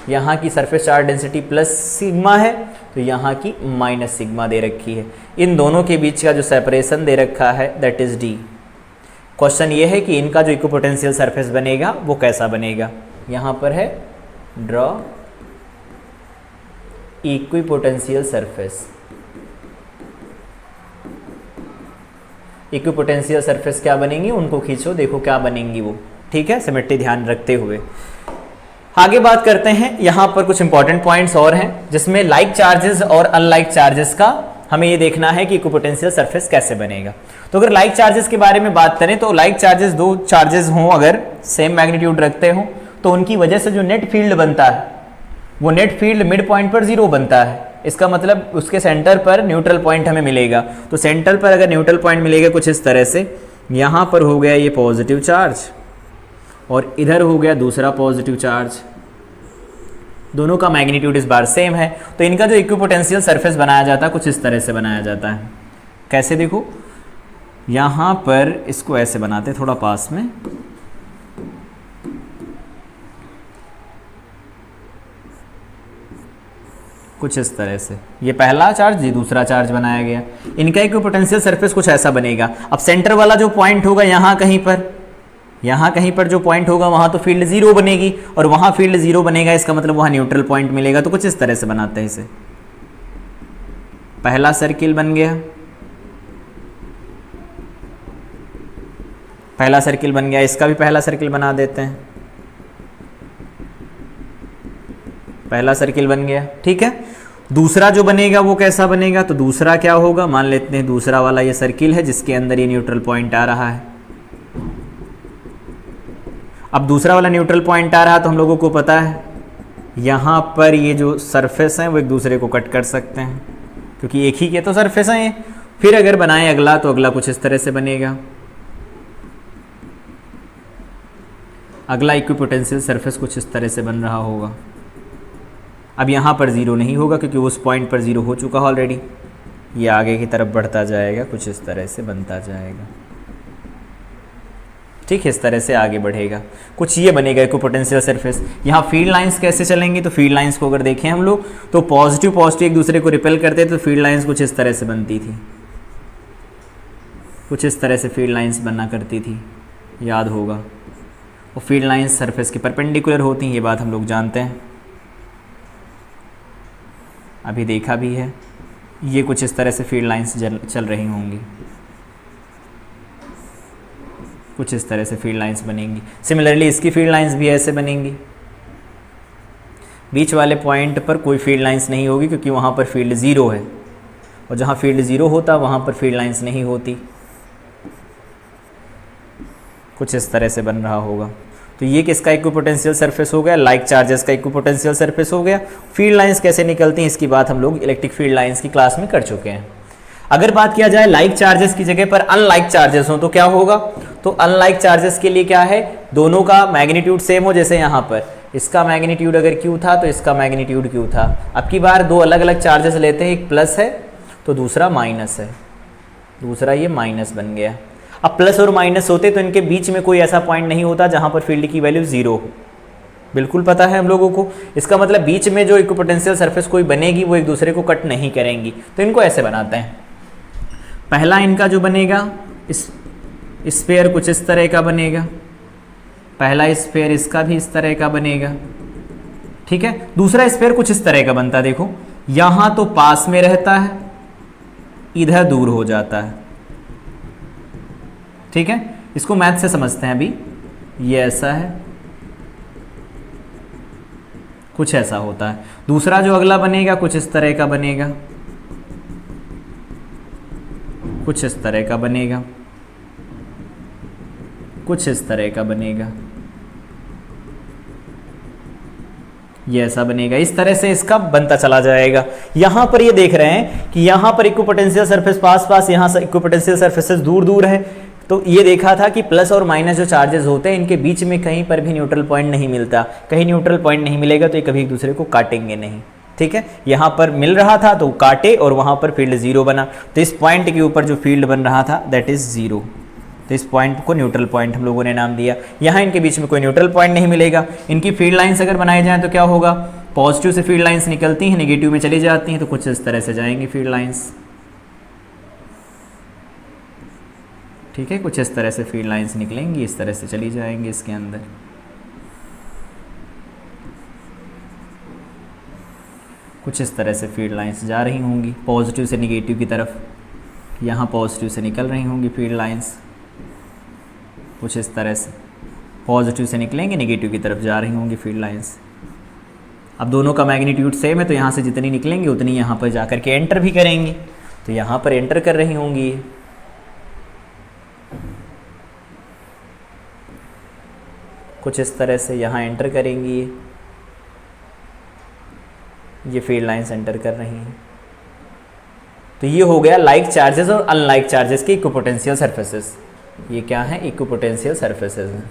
यहाँ की surface charge density plus sigma है तो यहाँ की माइनस सिग्मा दे रखी है। इन दोनों के बीच का जो सेपरेशन दे रखा है दैट इज D। क्वेश्चन ये है कि इनका जो इक्विपोटेंशियल सरफेस बनेगा वो कैसा बनेगा। यहाँ पर है draw equipotential surface. Equipotential surface क्या बनेंगी, उनको खींचो, देखो क्या बनेंगी वो, ठीक है, सिमेट्री ध्यान रखते हुए। आगे बात करते हैं, यहाँ पर कुछ इंपॉर्टेंट पॉइंट्स और हैं जिसमें लाइक चार्जेस और अनलाइक चार्जेस का हमें ये देखना है कि इक्विपोटेंशियल सरफेस कैसे बनेगा। तो अगर लाइक चार्जेस के बारे में बात करें तो लाइक चार्जेस, दो चार्जेस हों अगर सेम मैग्नीट्यूड रखते हों तो उनकी वजह से जो नेट फील्ड बनता है वो नेट फील्ड मिड पॉइंट पर 0 बनता है। इसका मतलब उसके सेंटर पर न्यूट्रल पॉइंट हमें मिलेगा। तो सेंटर पर अगर न्यूट्रल पॉइंट मिलेगा कुछ इस तरह से, यहाँ पर हो गया ये पॉजिटिव चार्ज और इधर हो गया दूसरा पॉजिटिव चार्ज, दोनों का मैग्नीट्यूड इस बार सेम है। तो इनका जो इक्विपोटेंशियल सरफेस बनाया जाता है कुछ इस तरह से बनाया जाता है। कैसे, देखो यहाँ पर इसको ऐसे बनाते हैं थोड़ा पास में, कुछ इस तरह से, ये पहला चार्ज, ये दूसरा चार्ज बनाया गया। इनका इक्विपोटेंशियल सरफेस कुछ ऐसा बनेगा। अब सेंटर वाला जो पॉइंट होगा यहाँ कहीं पर जो पॉइंट होगा वहाँ तो फील्ड 0 बनेगी और वहाँ फील्ड 0 बनेगा, इसका मतलब वहाँ न्यूट्रल पॉइंट मिलेगा। तो कुछ इस तरह से बनाते हैं इसे। पहला सर्किल बन गया, पहला सर्किल बन गया, इसका भी पहला सर्किल बना देते हैं, पहला सर्किल बन गया, ठीक है। दूसरा जो बनेगा वो कैसा बनेगा, तो दूसरा क्या होगा, मान लेते हैं दूसरा वाला ये सर्किल है जिसके अंदर ये न्यूट्रल पॉइंट आ रहा है। अब दूसरा वाला न्यूट्रल पॉइंट आ रहा तो हम लोगों को पता है यहाँ पर ये जो सरफेस हैं वो एक दूसरे को कट कर सकते हैं क्योंकि एक ही के तो सरफेस हैं ये। फिर अगर बनाए अगला तो अगला कुछ इस तरह से बनेगा। अगला इक्विपोटेंशियल सरफेस कुछ इस तरह से बन रहा होगा। अब यहाँ पर 0 नहीं होगा क्योंकि उस पॉइंट पर 0 हो चुका है ऑलरेडी। ये आगे की तरफ बढ़ता जाएगा, कुछ इस तरह से बनता जाएगा, ठीक है, इस तरह से आगे बढ़ेगा। कुछ ये बनेगा इक्विपोटेंशियल सरफेस। यहाँ फील्ड लाइंस कैसे चलेंगी, तो फील्ड लाइंस को अगर देखें हम लोग तो पॉजिटिव एक दूसरे को रिपेल करते थे तो फील्ड लाइंस कुछ इस तरह से बनती थी, कुछ इस तरह से फील्ड लाइंस बनना करती थी, याद होगा। और फील्ड लाइंस सरफेस के परपेंडिकुलर होती हैं, ये बात हम लोग जानते हैं, अभी देखा भी है। ये कुछ इस तरह से फील्ड लाइंस चल रही होंगी, कुछ इस तरह से फील्ड लाइंस बनेंगी। सिमिलरली इसकी फील्ड लाइंस भी ऐसे बनेंगी। बीच वाले पॉइंट पर कोई फील्ड लाइंस नहीं होगी क्योंकि वहाँ पर फील्ड 0 है और जहाँ फील्ड 0 होता वहाँ पर फील्ड लाइंस नहीं होती। कुछ इस तरह से बन रहा होगा। तो ये किसका इक्विपोटेंशियल सरफेस हो गया, लाइक चार्जेस का इक्विपोटेंशियल सरफेस हो गया। फील्ड लाइंस कैसे निकलती हैं इसकी बात हम लोग इलेक्ट्रिक फील्ड लाइंस की क्लास में कर चुके हैं। अगर बात किया जाए लाइक चार्जेस की जगह पर अनलाइक चार्जेस हो तो क्या होगा, तो अनलाइक चार्जेस के लिए क्या है, दोनों का मैग्नीट्यूड सेम हो। जैसे यहाँ पर इसका मैग्नीट्यूड अगर Q था तो इसका मैग्नीट्यूड Q था। अब की बार दो अलग अलग चार्जेस लेते हैं, एक प्लस है तो दूसरा माइनस है, दूसरा ये माइनस बन गया। अब प्लस और माइनस होते तो इनके बीच में कोई ऐसा पॉइंट नहीं होता जहाँ पर फील्ड की वैल्यू 0 हो। बिल्कुल पता है हम लोगों को। इसका मतलब बीच में जो इक्विपोटेंशियल सरफेस कोई बनेगी वो एक दूसरे को कट नहीं करेंगी। तो इनको ऐसे बनाते हैं। पहला इनका जो बनेगा इस स्फीयर कुछ इस तरह का बनेगा, पहला स्फीयर इसका भी इस तरह का बनेगा, ठीक है। दूसरा स्फीयर कुछ इस तरह का बनता है, देखो यहाँ तो पास में रहता है, इधर दूर हो जाता है, ठीक है। इसको मैथ से समझते हैं अभी। ये ऐसा है, कुछ ऐसा होता है। दूसरा जो अगला बनेगा कुछ इस तरह का बनेगा, कुछ इस तरह का बनेगा, कुछ इस तरह का बनेगा, ये ऐसा बनेगा। इस तरह से इसका बनता चला जाएगा। यहां पर ये देख रहे हैं कि यहां पर इक्विपोटेंशियल सरफेस पास पास, यहां से इक्विपोटेंशियल सरफेसेस दूर दूर है। तो ये देखा था कि प्लस और माइनस जो चार्जेस होते हैं इनके बीच में कहीं पर भी न्यूट्रल पॉइंट नहीं मिलता। कहीं न्यूट्रल पॉइंट नहीं मिलेगा तो ये कभी एक दूसरे को काटेंगे नहीं, ठीक है। यहाँ पर मिल रहा था तो काटे और वहाँ पर फील्ड 0 बना। तो इस पॉइंट के ऊपर जो फील्ड बन रहा था दैट इज़ 0। तो इस पॉइंट को न्यूट्रल पॉइंट हम लोगों ने नाम दिया। यहाँ इनके बीच में कोई न्यूट्रल पॉइंट नहीं मिलेगा। इनकी फील्ड लाइन्स अगर बनाए जाएँ तो क्या होगा, पॉजिटिव से फील्ड लाइन्स निकलती हैं, नेगेटिव में चली जाती हैं। तो कुछ इस तरह से जाएंगी फील्ड लाइन्स, ठीक है। कुछ इस तरह से फील्ड लाइन्स निकलेंगी, इस तरह से चली जाएंगी इसके अंदर। कुछ इस तरह से फील्ड लाइन्स जा रही होंगी पॉजिटिव से निगेटिव की तरफ। यहाँ पॉजिटिव से निकल रही होंगी फील्ड लाइन्स, कुछ इस तरह से पॉजिटिव से निकलेंगे, निगेटिव की तरफ जा रही होंगी फील्ड लाइन्स। अब दोनों का मैग्नीट्यूड सेम है तो यहाँ से जितनी निकलेंगी उतनी यहाँ पर जा कर के एंटर भी करेंगी। तो यहाँ पर एंटर कर रही होंगी, कुछ इस तरह से यहाँ एंटर करेंगी। ये फील्ड लाइन्स एंटर कर रही हैं। तो ये हो गया लाइक चार्जेस और अनलाइक चार्जेस के इक्विपोटेंशियल सरफेसेस। ये क्या है, इक्विपोटेंशियल सरफेसेस हैं।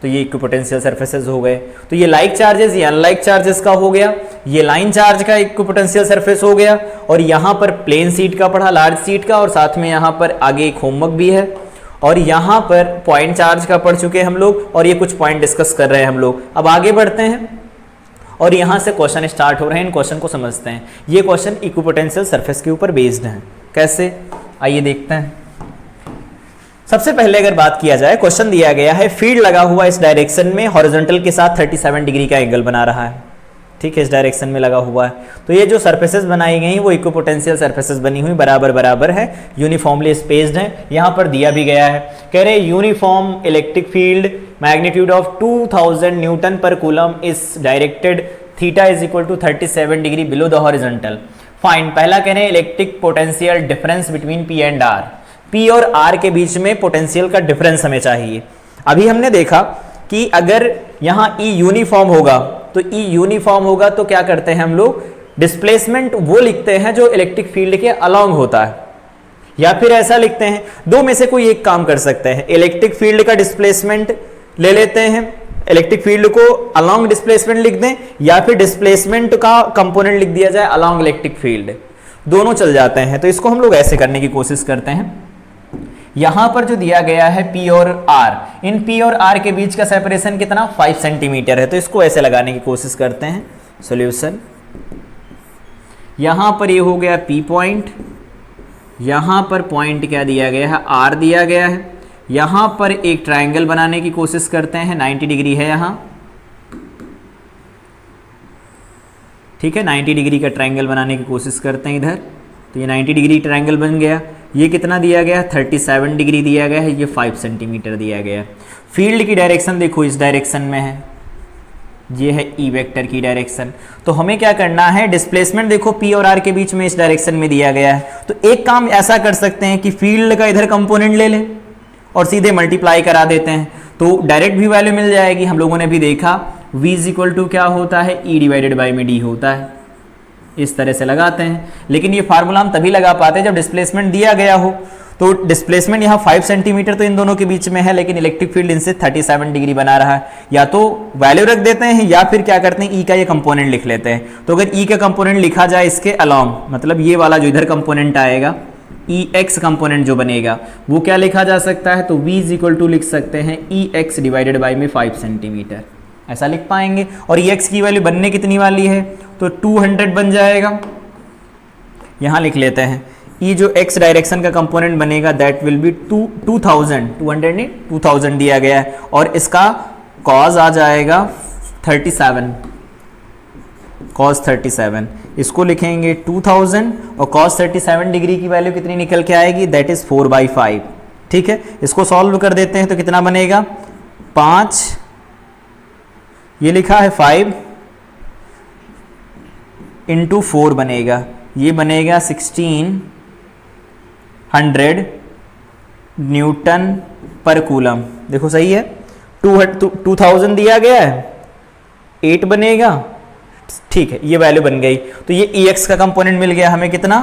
तो ये इक्विपोटेंशियल सरफेसेस हो गए। तो ये लाइक चार्जेस, ये अनलाइक चार्जेस का हो गया। ये लाइन चार्ज का इक्विपोटेंशियल सरफेस हो गया। और यहाँ पर प्लेन सीट का पढ़ा, लार्ज सीट का, और साथ में यहाँ पर आगे एक होमवर्क भी है। और यहाँ पर पॉइंट चार्ज का पढ़ चुके हैं हम लोग, और ये कुछ पॉइंट डिस्कस कर रहे हैं हम लोग। अब आगे बढ़ते हैं और यहाँ से क्वेश्चन स्टार्ट हो रहे हैं। इन क्वेश्चन को समझते हैं। ये क्वेश्चन इक्विपोटेंशियल सरफेस के ऊपर बेस्ड हैं। कैसे, आइए देखते हैं। सबसे पहले अगर बात किया जाए, क्वेश्चन दिया गया है फील्ड लगा हुआ इस डायरेक्शन में हॉरिजॉन्टल के साथ 37 डिग्री का एंगल बना रहा है, ठीक है। इस डायरेक्शन में लगा हुआ है। तो ये जो सरफेसेस बनाई गई वो इक्विपोटेंशियल सरफेसेस बनी हुई बराबर बराबर है, यूनिफॉर्मली स्पेस्ड है। यहाँ पर दिया भी गया है, कह रहे uniform electric field magnitude of 2000 newton per coulomb is directed theta is equal to 37 degree below the horizontal. Find, पहला कह रहे हैं electric potential difference between P and R. P और आर के बीच में पोटेंशियल का डिफरेंस हमें चाहिए। अभी हमने देखा कि अगर यहाँ ई यूनिफॉर्म होगा तो ई यूनिफॉर्म होगा तो क्या करते हैं हम लोग, डिस्प्लेसमेंट वो लिखते हैं जो इलेक्ट्रिक फील्ड के अलोंग होता है, या फिर ऐसा लिखते हैं, दो में से कोई एक काम कर सकते हैं। इलेक्ट्रिक फील्ड का डिस्प्लेसमेंट ले लेते हैं, इलेक्ट्रिक फील्ड को अलोंग डिस्प्लेसमेंट लिख दें, या फिर डिस्प्लेसमेंट का कंपोनेंट लिख दिया जाए अलोंग इलेक्ट्रिक फील्ड, दोनों चल जाते हैं। तो इसको हम लोग ऐसे करने की कोशिश करते हैं। यहां पर जो दिया गया है P और R, इन P और R के बीच का सेपरेशन कितना, 5 सेंटीमीटर है। तो इसको ऐसे लगाने की कोशिश करते हैं। सॉल्यूशन, यहां पर ये हो गया P पॉइंट, यहां पर पॉइंट क्या दिया गया है, R दिया गया है। यहां पर एक ट्रायंगल बनाने की कोशिश करते हैं, 90 डिग्री है यहां, ठीक है। 90 डिग्री का ट्रायंगल बनाने की कोशिश करते हैं इधर। तो ये 90 डिग्री ट्रायंगल बन गया। ये कितना दिया गया है, 37 डिग्री दिया गया है, ये 5 सेंटीमीटर दिया गया है। फील्ड की डायरेक्शन देखो इस डायरेक्शन में है, ये है ई वेक्टर की डायरेक्शन। तो हमें क्या करना है, डिस्प्लेसमेंट देखो पी और आर के बीच में इस डायरेक्शन में दिया गया है, तो एक काम ऐसा कर सकते हैं कि फील्ड का इधर कंपोनेंट ले लें और सीधे मल्टीप्लाई करा देते हैं, तो डायरेक्ट भी वैल्यू मिल जाएगी। हम लोगों ने भी देखा v इज इक्वल टू क्या होता है, ई डिवाइडेड बाई में डी होता है, इस तरह से लगाते हैं। लेकिन ये फार्मूला हम तभी लगा पाते हैं जब डिस्प्लेसमेंट दिया गया हो। तो डिस्प्लेसमेंट यहाँ 5 सेंटीमीटर तो इन दोनों के बीच में है, लेकिन इलेक्ट्रिक फील्ड इनसे 37 डिग्री बना रहा है। या तो वैल्यू रख देते हैं या फिर क्या करते हैं, ई का ये कंपोनेंट लिख लेते हैं। तो अगर ई का कंपोनेंट लिखा जाए इसके अलोंग, मतलब ये वाला जो इधर कंपोनेंट आएगा, ई एक्स कंपोनेंट जो बनेगा वो क्या लिखा जा सकता है, तो v इज इक्वल टू लिख सकते हैं ई एक्स डिवाइडेड बाई में 5 सेंटीमीटर, ऐसा लिख पाएंगे। और ई एक्स की वैल्यू बनने कितनी वाली है, तो 200 बन जाएगा। यहाँ लिख लेते हैं ई जो एक्स डायरेक्शन का कंपोनेंट बनेगा दैट विल बी 2000, 200 नहीं 2000 दिया गया है, और इसका कॉज आ जाएगा 37, कॉस 37, इसको लिखेंगे 2000 और कॉस 37 डिग्री की वैल्यू कितनी निकल के आएगी, दैट इज 4/5। ठीक है, इसको सॉल्व कर देते हैं तो कितना बनेगा, 5, ये लिखा है 5 इंटू 4 बनेगा, ये बनेगा 1600 न्यूटन पर कूलम। देखो सही है, 2000 दिया गया है, 8 बनेगा, ठीक है ये वैल्यू बन गई। तो ये ई एक्स का कंपोनेंट मिल गया हमें कितना,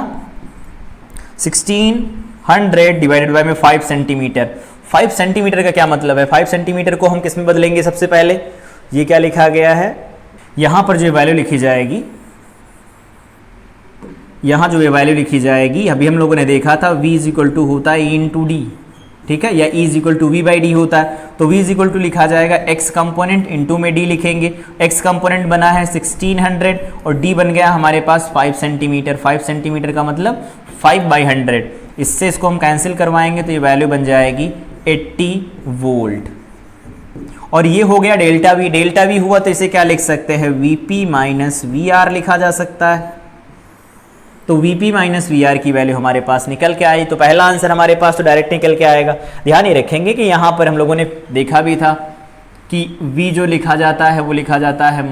1600 डिवाइडेड बाय में 5 सेंटीमीटर। 5 सेंटीमीटर का क्या मतलब है, 5 सेंटीमीटर को हम किस में बदलेंगे, सबसे पहले ये क्या लिखा गया है, यहां पर जो वैल्यू लिखी जाएगी, यहां जो वैल्यू लिखी जाएगी, अभी हम लोगों ने देखा था v इज इक्वल टू होता है ई इंटू डी, ठीक है, या e is equal to V by D होता है। तो v इज इक्वल टू लिखा जाएगा x कंपोनेंट इंटू में d लिखेंगे। x कंपोनेंट बना है 1600 और d बन गया हमारे पास 5 सेंटीमीटर। 5 सेंटीमीटर का मतलब 5/100, इससे इसको हम कैंसिल करवाएंगे तो ये वैल्यू बन जाएगी 80 वोल्ट। और ये हो गया डेल्टा वी। डेल्टा वी हुआ तो इसे क्या लिख सकते हैं, वीपी माइनस वी आर लिखा जा सकता है। तो Vp माइनस वी आर की वैल्यू हमारे पास निकल के आई। तो पहला आंसर हमारे पास तो डायरेक्ट निकल के आएगा। ध्यान ही रखेंगे कि यहाँ पर हम लोगों ने देखा भी था कि V जो लिखा जाता है वो लिखा जाता है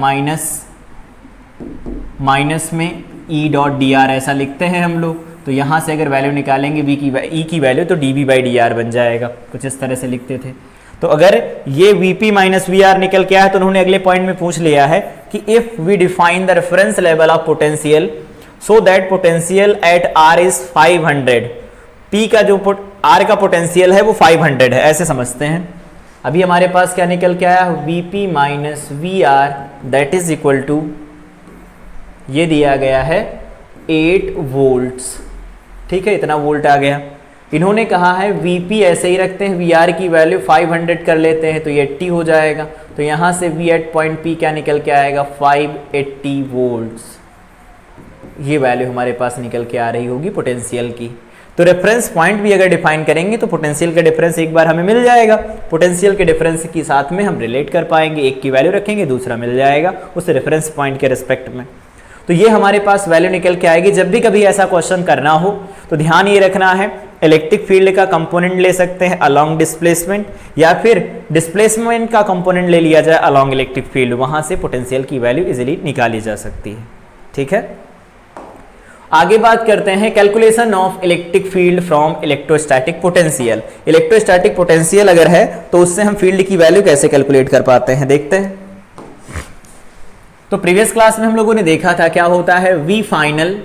माइनस में E डॉट डी आर, ऐसा लिखते हैं हम लोग। तो यहाँ से अगर वैल्यू निकालेंगे E की वैल्यू तो dV बाई डी आर बन जाएगा, कुछ इस तरह से लिखते थे। तो अगर ये Vp माइनस वी आर निकल के आया तो उन्होंने अगले पॉइंट में पूछ लिया है कि if we define the reference level of potential so that potential at R is 500, P का जो R का पोटेंशियल है वो 500 है, ऐसे समझते हैं। अभी हमारे पास क्या निकल के आया, Vp minus V R that is equal to, ये दिया गया है 8 वोल्ट्स, ठीक है, इतना वोल्ट आ गया। इन्होंने कहा है Vp ऐसे ही रखते हैं, Vr की वैल्यू 500 कर लेते हैं तो ये 80 हो जाएगा। तो यहाँ से V एट पॉइंट P क्या निकल के आएगा, 580 वोल्ट्स। ये वैल्यू हमारे पास निकल के आ रही होगी पोटेंशियल की। तो रेफरेंस पॉइंट भी अगर डिफाइन करेंगे तो पोटेंशियल का डिफरेंस एक बार हमें मिल जाएगा। पोटेंशियल के डिफरेंस के साथ में हम रिलेट कर पाएंगे, एक की वैल्यू रखेंगे दूसरा मिल जाएगा उस रेफरेंस पॉइंट के रिस्पेक्ट में। तो ये हमारे पास वैल्यू निकल के आएगी। जब भी कभी ऐसा क्वेश्चन करना हो तो ध्यान ये रखना है, इलेक्ट्रिक फील्ड का कंपोनेंट ले सकते हैं अलोंग डिस्प्लेसमेंट, या फिर डिस्प्लेसमेंट का कंपोनेंट ले लिया जाए अलोंग इलेक्ट्रिक फील्ड, वहां से पोटेंशियल की वैल्यू इजीली निकाली जा सकती है। ठीक है, आगे बात करते हैं calculation of electric field from electrostatic potential. Electrostatic potential अगर है तो उससे हम फील्ड की वैल्यू कैसे कैलकुलेट कर पाते हैं, देखते हैं। तो प्रीवियस क्लास में हम लोगों ने देखा था क्या होता है, V final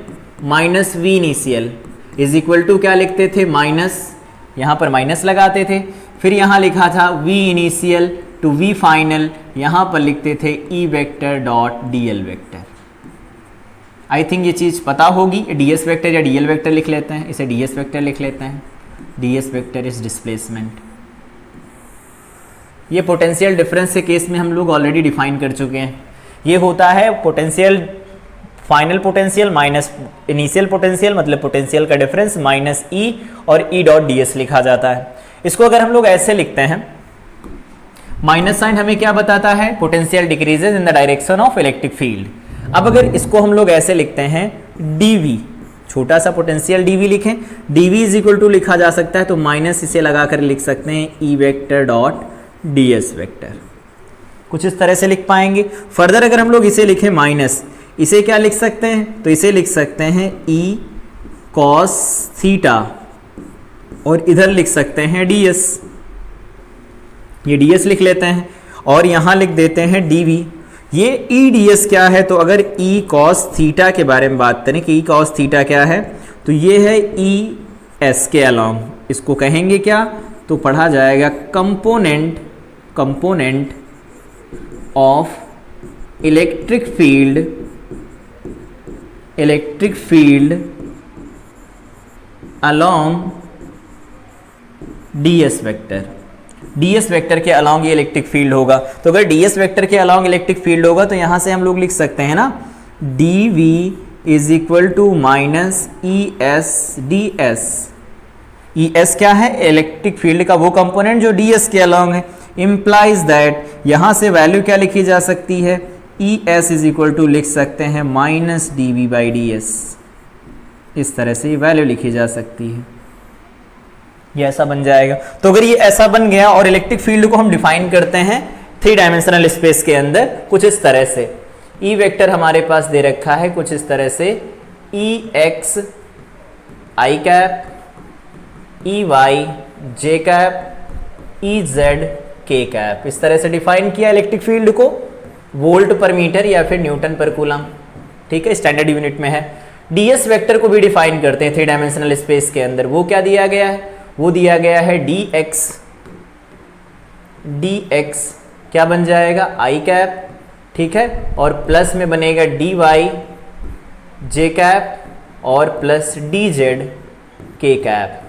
minus V initial is equal to क्या लिखते थे, माइनस, यहाँ पर माइनस लगाते थे, फिर यहाँ लिखा था V initial to V final, यहाँ पर लिखते थे E vector dot dl vector. I think ये चीज़ पता होगी, ds वेक्टर या dl वेक्टर लिख लेते हैं, इसे ds वेक्टर लिख लेते हैं। ds vector is displacement. ये पोटेंशियल डिफरेंस के केस में हम लोग ऑलरेडी डिफाइन कर चुके हैं। ये होता है potential, final potential minus initial potential, मतलब पोटेंशियल का डिफरेंस माइनस E और E डॉट ds लिखा जाता है। इसको अगर हम लोग ऐसे लिखते हैं, माइनस साइन हमें क्या बताता है, potential decreases in the direction of electric field. अब अगर इसको हम लोग ऐसे लिखते हैं dV, छोटा सा पोटेंशियल dV लिखें, dV इज इक्वल टू लिखा जा सकता है तो माइनस इसे लगाकर लिख सकते हैं E vector dot ds vector. कुछ इस तरह से लिख पाएंगे। फर्दर अगर हम लोग इसे लिखें माइनस, इसे क्या लिख सकते हैं, तो इसे लिख सकते हैं ई कॉस थीटा, और इधर लिख सकते हैं ds, ये ds लिख लेते हैं, और यहां लिख देते हैं dv। ये ई ds क्या है, तो अगर ई कॉस थीटा के बारे में बात करें कि ई कॉस थीटा क्या है, तो ये है ई एस के अलॉन्ग, इसको कहेंगे क्या, तो पढ़ा जाएगा component of electric field along ds vector. ds vector के अलोंग ये इलेक्ट्रिक फील्ड होगा, तो अगर ds वेक्टर के अलोंग इलेक्ट्रिक फील्ड होगा तो यहां से हम लोग लिख सकते हैं ना dv is equal to minus E S D S. E S क्या है, इलेक्ट्रिक फील्ड का वो कंपोनेंट जो ds के अलोंग है, इंप्लाइज दैट यहां से वैल्यू क्या लिखी जा सकती है, E S is equal to लिख सकते हैं minus D we by D S. इस तरह से ये वैल्यू लिखी जा सकती है, ये ऐसा बन जाएगा। तो अगर ये ऐसा बन गया और इलेक्ट्रिक फील्ड को हम डिफाइन करते हैं 3 डायमेंशनल स्पेस के अंदर कुछ इस तरह से, ई वेक्टर हमारे पास दे रखा है कुछ इस तरह से, ई एक्स आई कैप, ई वाई जे कैप, ई जेड के कैप, इस तरह से डिफाइन किया इलेक्ट्रिक फील्ड को, वोल्ट पर मीटर या फिर न्यूटन पर कूलम, ठीक है, स्टैंडर्ड यूनिट में है। ds वेक्टर को भी डिफाइन करते हैं 3 डायमेंशनल स्पेस के अंदर, वो क्या दिया गया है, वो दिया गया है dx क्या बन जाएगा i कैप, ठीक है, और प्लस में बनेगा dy j कैप और प्लस dz k कैप।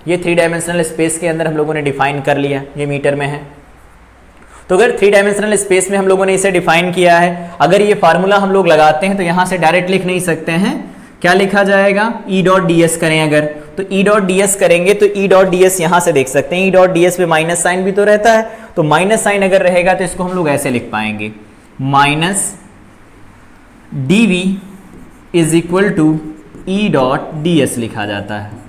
ये 3 डायमेंशनल स्पेस के अंदर हम लोगों ने डिफाइन कर लिया, ये मीटर में है। तो अगर 3 डायमेंशनल स्पेस में हम लोगों ने इसे डिफाइन किया है, अगर ये फार्मूला हम लोग लगाते हैं तो यहां से डायरेक्ट लिख नहीं सकते हैं, क्या लिखा जाएगा, ई डॉट डी एस करें अगर, तो ई डॉट डी एस करेंगे तो ई डॉट डी एस यहां से देख सकते हैं, ई डॉट डी एस पे माइनस साइन भी तो रहता है, तो माइनस साइन अगर रहेगा तो इसको हम लोग ऐसे लिख पाएंगे, minus D V is equal to E dot D S लिखा जाता है,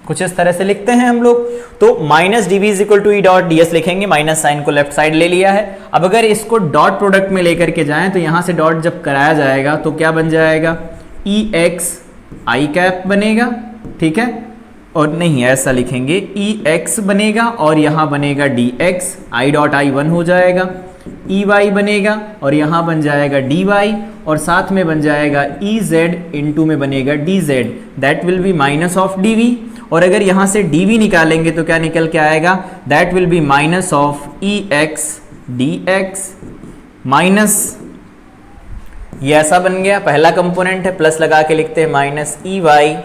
कुछ इस तरह से लिखते हैं हम लोग। तो minus D V is equal to E dot D S लिखेंगे, माइनस साइन को लेफ्ट साइड ले लिया है। अब अगर इसको डॉट प्रोडक्ट में लेकर के जाएं तो यहां से डॉट जब कराया जाएगा तो क्या बन जाएगा, ई एक्स आई कैप बनेगा, ठीक है, और नहीं ऐसा लिखेंगे, ई एक्स बनेगा और यहां बनेगा D x, I dot I 1 हो जाएगा, ई वाई बनेगा और यहां बन जाएगा डी वाई, और साथ में बन जाएगा ई जेड इंटू में बनेगा D Z, that will be minus of D V. और अगर यहां से dv निकालेंगे तो क्या निकल के आएगा, that will be minus of E x D x minus, ये ऐसा बन गया, पहला कंपोनेंट है, प्लस लगा के लिखते हैं minus E Y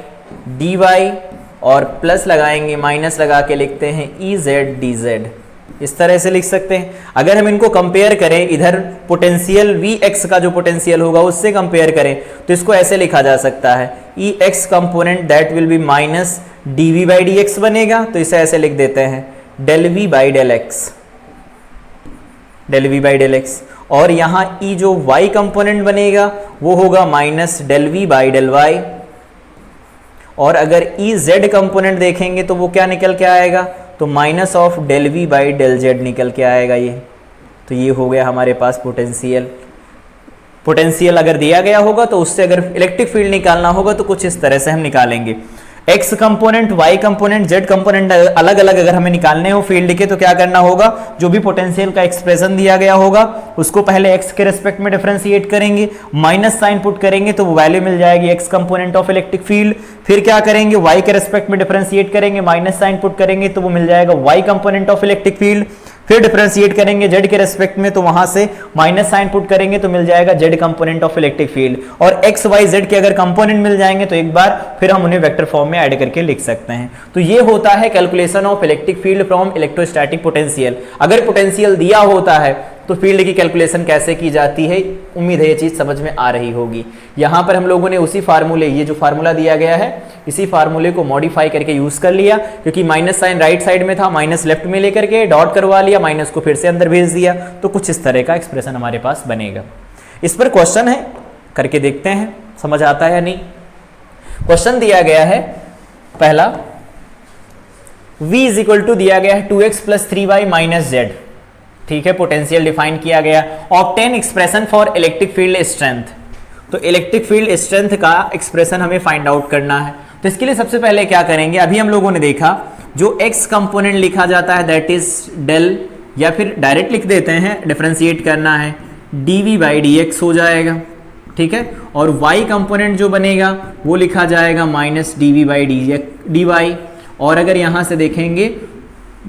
D Y, और प्लस लगाएंगे माइनस लगा के लिखते हैं ई जेड डी जेड, इस तरह से लिख सकते हैं। अगर हम इनको कंपेयर करें, इधर पोटेंशियल वी एक्स का जो पोटेंशियल होगा उससे कंपेयर करें तो इसको ऐसे लिखा जा सकता है, E x component that will be minus D we by d x बनेगा, तो इसे ऐसे लिख देते हैं del we by del x, del we by del x, और यहाँ ई जो y कंपोनेंट बनेगा वो होगा minus del we by del y, और अगर ई z कंपोनेंट देखेंगे तो वो क्या निकल के आएगा, तो minus of del we by del Z निकल के आएगा ये। तो ये हो गया हमारे पास पोटेंशियल। पोटेंशियल अगर दिया गया होगा तो उससे अगर इलेक्ट्रिक फील्ड निकालना होगा तो कुछ इस तरह से हम निकालेंगे, x component, y component, z component अलग अलग अगर हमें निकालने हो फील्ड के तो क्या करना होगा, जो भी पोटेंशियल का एक्सप्रेशन दिया गया होगा उसको पहले x के रेस्पेक्ट में डिफरेंशिएट करेंगे, माइनस साइन पुट करेंगे तो वो वैल्यू मिल जाएगी x component of electric field, फिर क्या करेंगे y के रेस्पेक्ट में डिफरेंशिएट करेंगे, माइनस साइन पुट करेंगे तो वो मिल जाएगा y component of electric field, फिर डिफरेंशिएट करेंगे z के रेस्पेक्ट में तो वहां से माइनस साइन पुट करेंगे तो मिल जाएगा z component of electric field, और x y z के अगर कंपोनेंट मिल जाएंगे तो एक बार फिर हम उन्हें वेक्टर फॉर्म में ऐड करके लिख सकते हैं। तो ये होता है calculation of electric field from electrostatic potential. अगर पोटेंशियल दिया होता है तो फील्ड की कैलकुलेशन कैसे की जाती है, उम्मीद है ये चीज समझ में आ रही होगी। यहां पर हम लोगों ने उसी फार्मूले, ये जो फार्मूला दिया गया है इसी फार्मूले को मॉडिफाई करके यूज कर लिया, क्योंकि माइनस साइन राइट साइड में था, माइनस लेफ्ट में लेकर के डॉट करवा लिया, माइनस को फिर से अंदर भेज दिया, तो कुछ इस तरह का एक्सप्रेशन हमारे पास बनेगा। इस पर क्वेश्चन है, करके देखते हैं समझ आता है या नहीं। क्वेश्चन दिया गया है पहला, v इज इक्वल टू दिया गया है 2x plus 3y minus Z, ठीक है, पोटेंशियल डिफाइन किया गया। Obtain expression for electric field strength, तो इलेक्ट्रिक फील्ड स्ट्रेंथ का एक्सप्रेशन हमें फाइंड आउट करना है। तो इसके लिए सबसे पहले क्या करेंगे, अभी हम लोगों ने देखा जो एक्स कंपोनेंट लिखा जाता है दैट इज डेल, या फिर डायरेक्ट लिख देते हैं, डिफरेंशिएट करना है, dv बाई डी एक्स हो जाएगा, ठीक है। और y कंपोनेंट जो बनेगा वो लिखा जाएगा minus dv by D Y. और अगर यहाँ से देखेंगे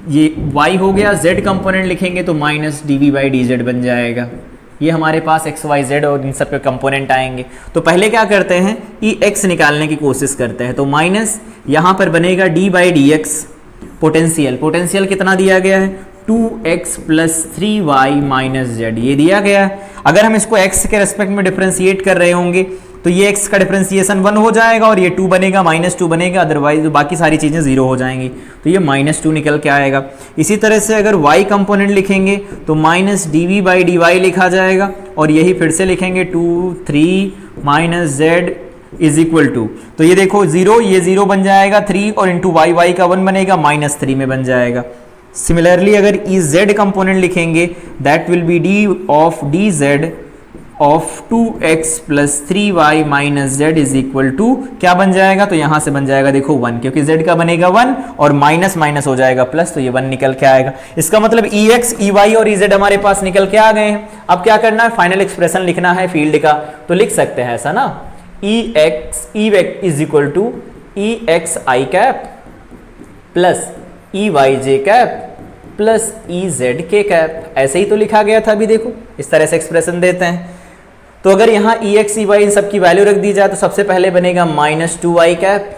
ये y हो गया, z कंपोनेंट लिखेंगे तो minus dv by D Z बन जाएगा। ये हमारे पास x y z और इन सब के कंपोनेंट आएंगे। तो पहले क्या करते हैं, ई एक्स निकालने की कोशिश करते हैं। तो माइनस यहाँ पर बनेगा d by d x, potential कितना दिया गया है 2x plus 3y minus Z, ये दिया गया है। अगर हम इसको x के रेस्पेक्ट में डिफरेंशिएट कर रहे होंगे तो ये x का डिफरेंशिएशन 1 हो जाएगा और ये 2 बनेगा, -2 बनेगा, अदरवाइज बाकी सारी चीज़ें 0 हो जाएंगी, तो ये -2 निकल के आएगा। इसी तरह से अगर y कंपोनेंट लिखेंगे तो minus dv by D Y लिखा जाएगा, और यही फिर से लिखेंगे 2 3 minus Z is equal to, तो ये देखो 0, ये 0 बन जाएगा, 3 और इंटू y का 1 बनेगा, -3 में बन जाएगा। सिमिलरली अगर ई जेड कंपोनेंट लिखेंगे that will be D of D Z of 2x plus 3y minus Z is equal to क्या बन जाएगा, तो यहां से बन जाएगा देखो 1, क्योंकि z का बनेगा 1 और माइनस माइनस हो जाएगा प्लस, तो ये 1 निकल के आएगा। इसका मतलब ex, ey और ez हमारे पास निकल के आ गए हैं। अब क्या करना है, फाइनल एक्सप्रेशन लिखना है फील्ड का, तो लिख सकते हैं ऐसा ना, ex is equal to ex I cap plus ey J cap plus ez K cap, ऐसे ही तो लिखा गया था अभी देखो, इस तरह से एक्सप्रेशन देते हैं। तो अगर यहाँ ex ey इन सब की वैल्यू रख दी जाए तो सबसे पहले बनेगा -2y cap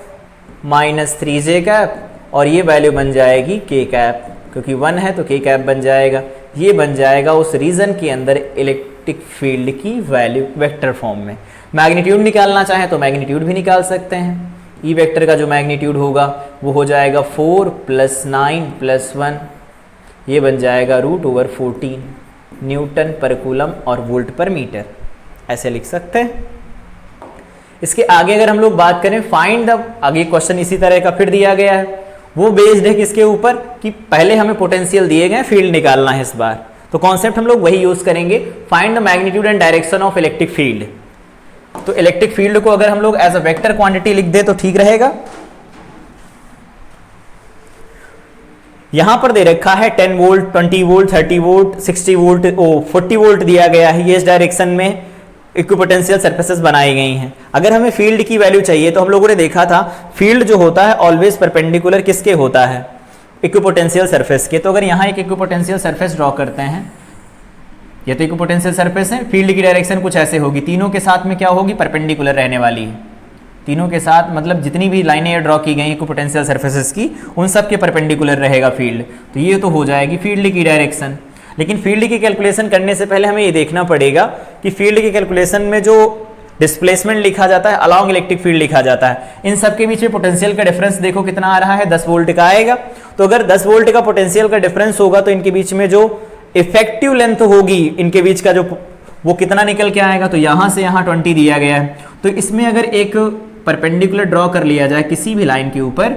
minus 3j cap, और ये वैल्यू बन जाएगी k कैप, क्योंकि 1 है तो k कैप बन जाएगा। ये बन जाएगा उस रीजन के अंदर इलेक्ट्रिक फील्ड की वैल्यू वेक्टर फॉर्म में। मैग्नीट्यूड निकालना चाहें तो मैग्नीट्यूड भी निकाल सकते हैं। ई वेक्टर का जो मैग्नीट्यूड होगा वो हो जाएगा 4 + 9 + 1, ये बन जाएगा √14 न्यूटन पर कूलम और वोल्ट पर मीटर, ऐसे लिख सकते हैं। इसके आगे अगर हम लोग बात करें फाइंड द, आगे क्वेश्चन इसी तरह का फिर दिया गया है, वो बेस्ड है किसके ऊपर, कि पहले हमें पोटेंशियल दिए गए, फील्ड निकालना है इस बार। तो कॉन्सेप्ट हम लोग वही यूज करेंगे, find the magnitude and direction of electric field. तो इलेक्ट्रिक फील्ड को अगर हम लोग एज अ वेक्टर क्वांटिटी लिख दे तो ठीक रहेगा। यहां पर दे रखा है 10 volt, 20 volt, 30 volt, 60 volt, 40 volt दिया गया है। ये इस डायरेक्शन में इक्विपोटेंशियल सरफेसेस बनाई गई हैं। अगर हमें फील्ड की वैल्यू चाहिए तो हम लोगों ने देखा था फील्ड जो होता है ऑलवेज परपेंडिकुलर किसके होता है, इक्विपोटेंशियल सरफेस के। तो अगर यहाँ एक इक्विपोटेंशियल सरफेस ड्रॉ करते हैं, ये तो इक्विपोटेंशियल सरफेस है, फील्ड की डायरेक्शन कुछ ऐसे होगी, तीनों के साथ में क्या होगी, परपेंडिकुलर रहने वाली है। तीनों के साथ मतलब जितनी भी लाइनें ये ड्रॉ की गई इक्विपोटेंशियल सरफेसेस की, उन सब के परपेंडिकुलर रहेगा फील्ड। तो ये तो हो जाएगी फील्ड की डायरेक्शन। लेकिन फील्ड की कैलकुलेशन करने से पहले हमें ये देखना पड़ेगा कि फील्ड की कैलकुलेशन में जो डिस्प्लेसमेंट लिखा जाता है, अलॉन्ग इलेक्ट्रिक फील्ड लिखा जाता है, इन सब के बीच में पोटेंशियल का डिफरेंस देखो कितना आ रहा है, 10 वोल्ट का आएगा। तो अगर 10 वोल्ट का पोटेंशियल का डिफरेंस होगा तो इनके बीच में जो इफेक्टिव लेंथ होगी, इनके बीच का जो वो कितना निकल के आएगा, तो यहाँ से यहाँ 20 दिया गया है। तो इसमें अगर एक परपेंडिकुलर ड्रॉ कर लिया जाए किसी भी लाइन के ऊपर,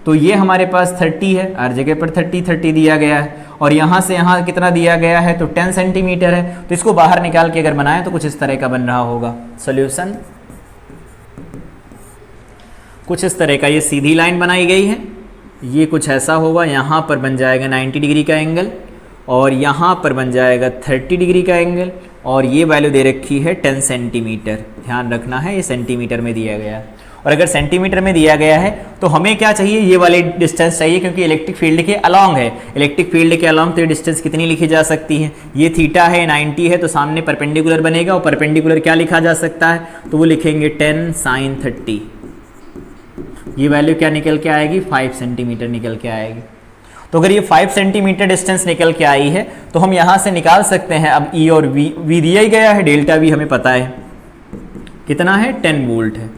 तो ये हमारे पास 30 है, हर जगह पर 30 दिया गया है, और यहाँ से यहाँ कितना दिया गया है, तो 10 सेंटीमीटर है। तो इसको बाहर निकाल के अगर बनाए तो कुछ इस तरह का बन रहा होगा सॉल्यूशन। कुछ इस तरह का ये सीधी लाइन बनाई गई है, ये कुछ ऐसा होगा, यहाँ पर बन जाएगा 90 डिग्री का एंगल, और यहाँ पर बन जाएगा 30 डिग्री का एंगल, और ये वैल्यू दे रखी है 10 सेंटीमीटर। ध्यान रखना है ये सेंटीमीटर में दिया गया है, और अगर सेंटीमीटर में दिया गया है तो हमें क्या चाहिए, ये वाली डिस्टेंस चाहिए, क्योंकि इलेक्ट्रिक फील्ड के अलॉन्ग है। इलेक्ट्रिक फील्ड के अलॉन्ग तो ये डिस्टेंस कितनी लिखी जा सकती है, ये थीटा है, 90 है, तो सामने परपेंडिकुलर बनेगा, और परपेंडिकुलर क्या लिखा जा सकता है, तो वो लिखेंगे 10 sin 30। ये वैल्यू क्या निकल के आएगी, 5 सेंटीमीटर निकल के आएगी। तो अगर ये 5 सेंटीमीटर डिस्टेंस निकल के आई है तो हम यहाँ से निकाल सकते हैं। अब E और V दिया ही गया है, डेल्टा V हमें पता है कितना है, 10 वोल्ट है।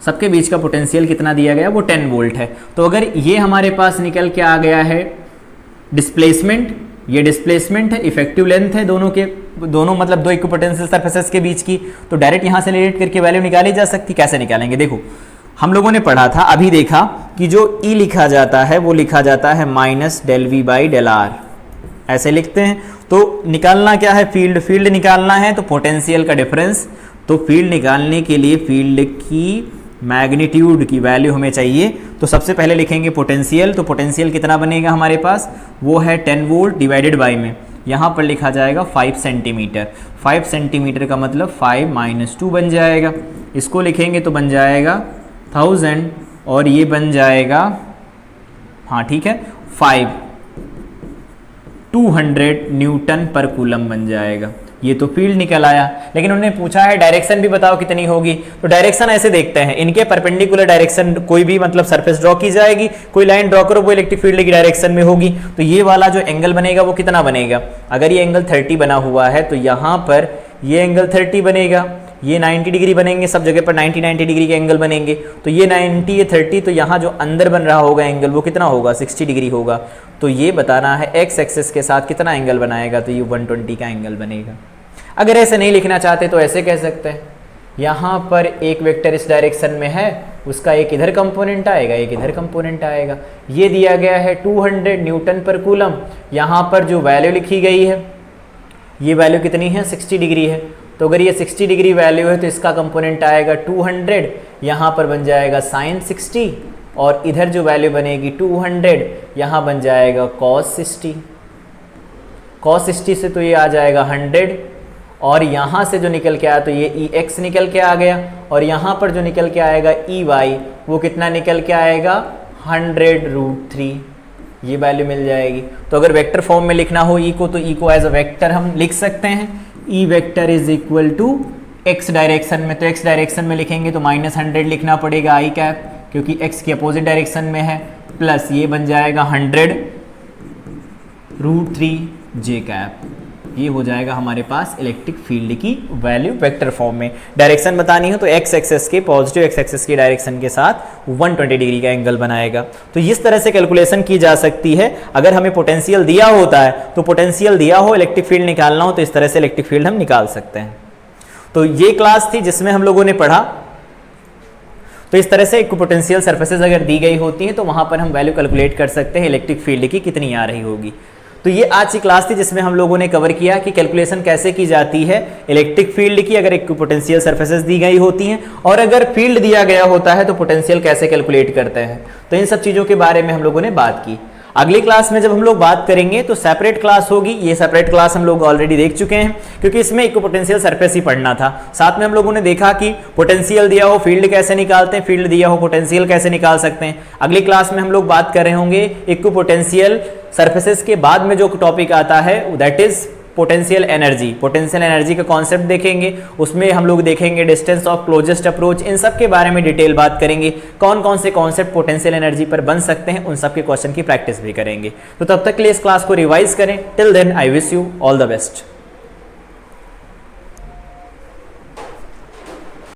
सबके बीच का पोटेंशियल कितना दिया गया, वो 10 वोल्ट है। तो अगर ये हमारे पास निकल के आ गया है डिस्प्लेसमेंट, ये डिस्प्लेसमेंट है, इफेक्टिव लेंथ है दोनों मतलब दो इक्विपोटेंशियल सरफेसेस के बीच की, तो डायरेक्ट यहाँ से रिलेट करके वैल्यू निकाली जा सकती। कैसे निकालेंगे, देखो हम लोगों ने पढ़ा था, अभी देखा कि जो E लिखा जाता है वो लिखा जाता है -del V/del R। ऐसे लिखते हैं। तो निकालना क्या है, फील्ड, फील्ड निकालना है तो पोटेंशियल का डिफरेंस, तो फील्ड निकालने के लिए फील्ड की मैग्नीट्यूड की वैल्यू हमें चाहिए। तो सबसे पहले लिखेंगे पोटेंशियल, तो पोटेंशियल कितना बनेगा हमारे पास, वो है 10 वोल्ट डिवाइडेड बाई में यहाँ पर लिखा जाएगा 5 सेंटीमीटर। 5 सेंटीमीटर का मतलब 5 - 2 बन जाएगा, इसको लिखेंगे तो बन जाएगा 1000 और ये बन जाएगा, हाँ ठीक है, 200 न्यूटन पर कूलम बन जाएगा। ये तो फील्ड निकल आया, लेकिन उन्होंने पूछा है डायरेक्शन भी बताओ कितनी होगी। तो डायरेक्शन ऐसे देखते हैं, इनके परपेंडिकुलर डायरेक्शन कोई भी मतलब सरफेस ड्रॉ की जाएगी, कोई लाइन ड्रॉ करो वो इलेक्ट्रिक फील्ड की डायरेक्शन में होगी। तो ये वाला जो एंगल बनेगा वो कितना बनेगा, अगर ये एंगल 30 बना हुआ है तो यहाँ पर ये एंगल 30 बनेगा, ये 90 डिग्री बनेंगे, सब जगह पर 90 डिग्री के एंगल बनेंगे। तो ये 90, ये 30, तो यहाँ जो अंदर बन रहा होगा एंगल वो कितना होगा, 60 डिग्री होगा। तो ये बताना है एक्स एक्सिस के साथ कितना एंगल बनाएगा, तो ये 120 का एंगल बनेगा। अगर ऐसे नहीं लिखना चाहते तो ऐसे कह सकते हैं, यहाँ पर एक वेक्टर इस डायरेक्शन में है, उसका एक इधर कंपोनेंट आएगा, एक इधर कंपोनेंट आएगा। ये दिया गया है 200 न्यूटन पर कूलम, यहाँ पर जो वैल्यू लिखी गई है ये वैल्यू कितनी है, 60 डिग्री है। तो अगर ये 60 डिग्री वैल्यू है तो इसका कंपोनेंट आएगा 200, यहाँ पर बन जाएगा sin 60 और इधर जो वैल्यू बनेगी 200 यहाँ बन जाएगा cos 60। cos 60 से तो ये आ जाएगा 100 और यहाँ से जो निकल के आया तो ये ex निकल के आ गया और यहाँ पर जो निकल के आएगा ey वो कितना निकल के आएगा 100√3, ये वैल्यू मिल जाएगी। तो अगर वेक्टर फॉर्म में लिखना हो ई को तो ई को एज अ वेक्टर हम लिख सकते हैं, E vector is equal to X direction में, तो एक्स डायरेक्शन में लिखेंगे तो -100 लिखना पड़ेगा आई कैप, क्योंकि एक्स की अपोजिट डायरेक्शन में है, प्लस ये बन जाएगा 100√3 जे कैप। ये हो जाएगा हमारे पास इलेक्ट्रिक फील्ड की वैल्यू वेक्टर फॉर्म में। डायरेक्शन बतानी हो तो एक्स एक्सेस के पॉजिटिव एक्स एक्सेस की डायरेक्शन के साथ 120 डिग्री का एंगल बनाएगा। तो इस तरह से कैलकुलेशन की जा सकती है। अगर हमें पोटेंशियल दिया होता है तो पोटेंशियल दिया हो, इलेक्ट्रिक फील्ड निकालना हो तो इस तरह से इलेक्ट्रिक फील्ड हम निकाल सकते हैं। तो ये क्लास थी जिसमें हम लोगों ने पढ़ा, तो इस तरह से इक्विपोटेंशियल सरफेसेस अगर दी गई होती हैं तो वहां पर हम वैल्यू कैलकुलेट कर सकते हैं इलेक्ट्रिक फील्ड की कितनी आ रही होगी। तो ये आज की क्लास थी जिसमें हम लोगों ने कवर किया कि कैलकुलेशन कैसे की जाती है इलेक्ट्रिक फील्ड की अगर इक्विपोटेंशियल सरफेसेस दी गई होती हैं, और अगर फील्ड दिया गया होता है तो पोटेंशियल कैसे कैलकुलेट करते हैं। तो इन सब चीज़ों के बारे में हम लोगों ने बात की। अगली क्लास में जब हम लोग बात करेंगे तो सेपरेट क्लास होगी, ये सेपरेट क्लास हम लोग ऑलरेडी देख चुके हैं क्योंकि इसमें इक्विपोटेंशियल सरफेस ही पढ़ना था। साथ में हम लोगों ने देखा कि पोटेंशियल दिया हो फील्ड कैसे निकालते हैं, फील्ड दिया हो पोटेंशियल कैसे निकाल सकते हैं। अगली क्लास में हम लोग बात कर रहे होंगे इक्विपोटेंशियल सरफेसेस के बाद में जो टॉपिक आता है that is potential energy. Potential energy का कॉन्सेप्ट देखेंगे, उसमें हम लोग देखेंगे डिस्टेंस ऑफ क्लोजेस्ट अप्रोच, इन सब के बारे में डिटेल बात करेंगे। कौन कौन से कॉन्सेप्ट पोटेंशियल एनर्जी पर बन सकते हैं उन सब के क्वेश्चन की प्रैक्टिस भी करेंगे। तो तब तक के लिए इस क्लास को रिवाइज करें। Till then I wish you all the best.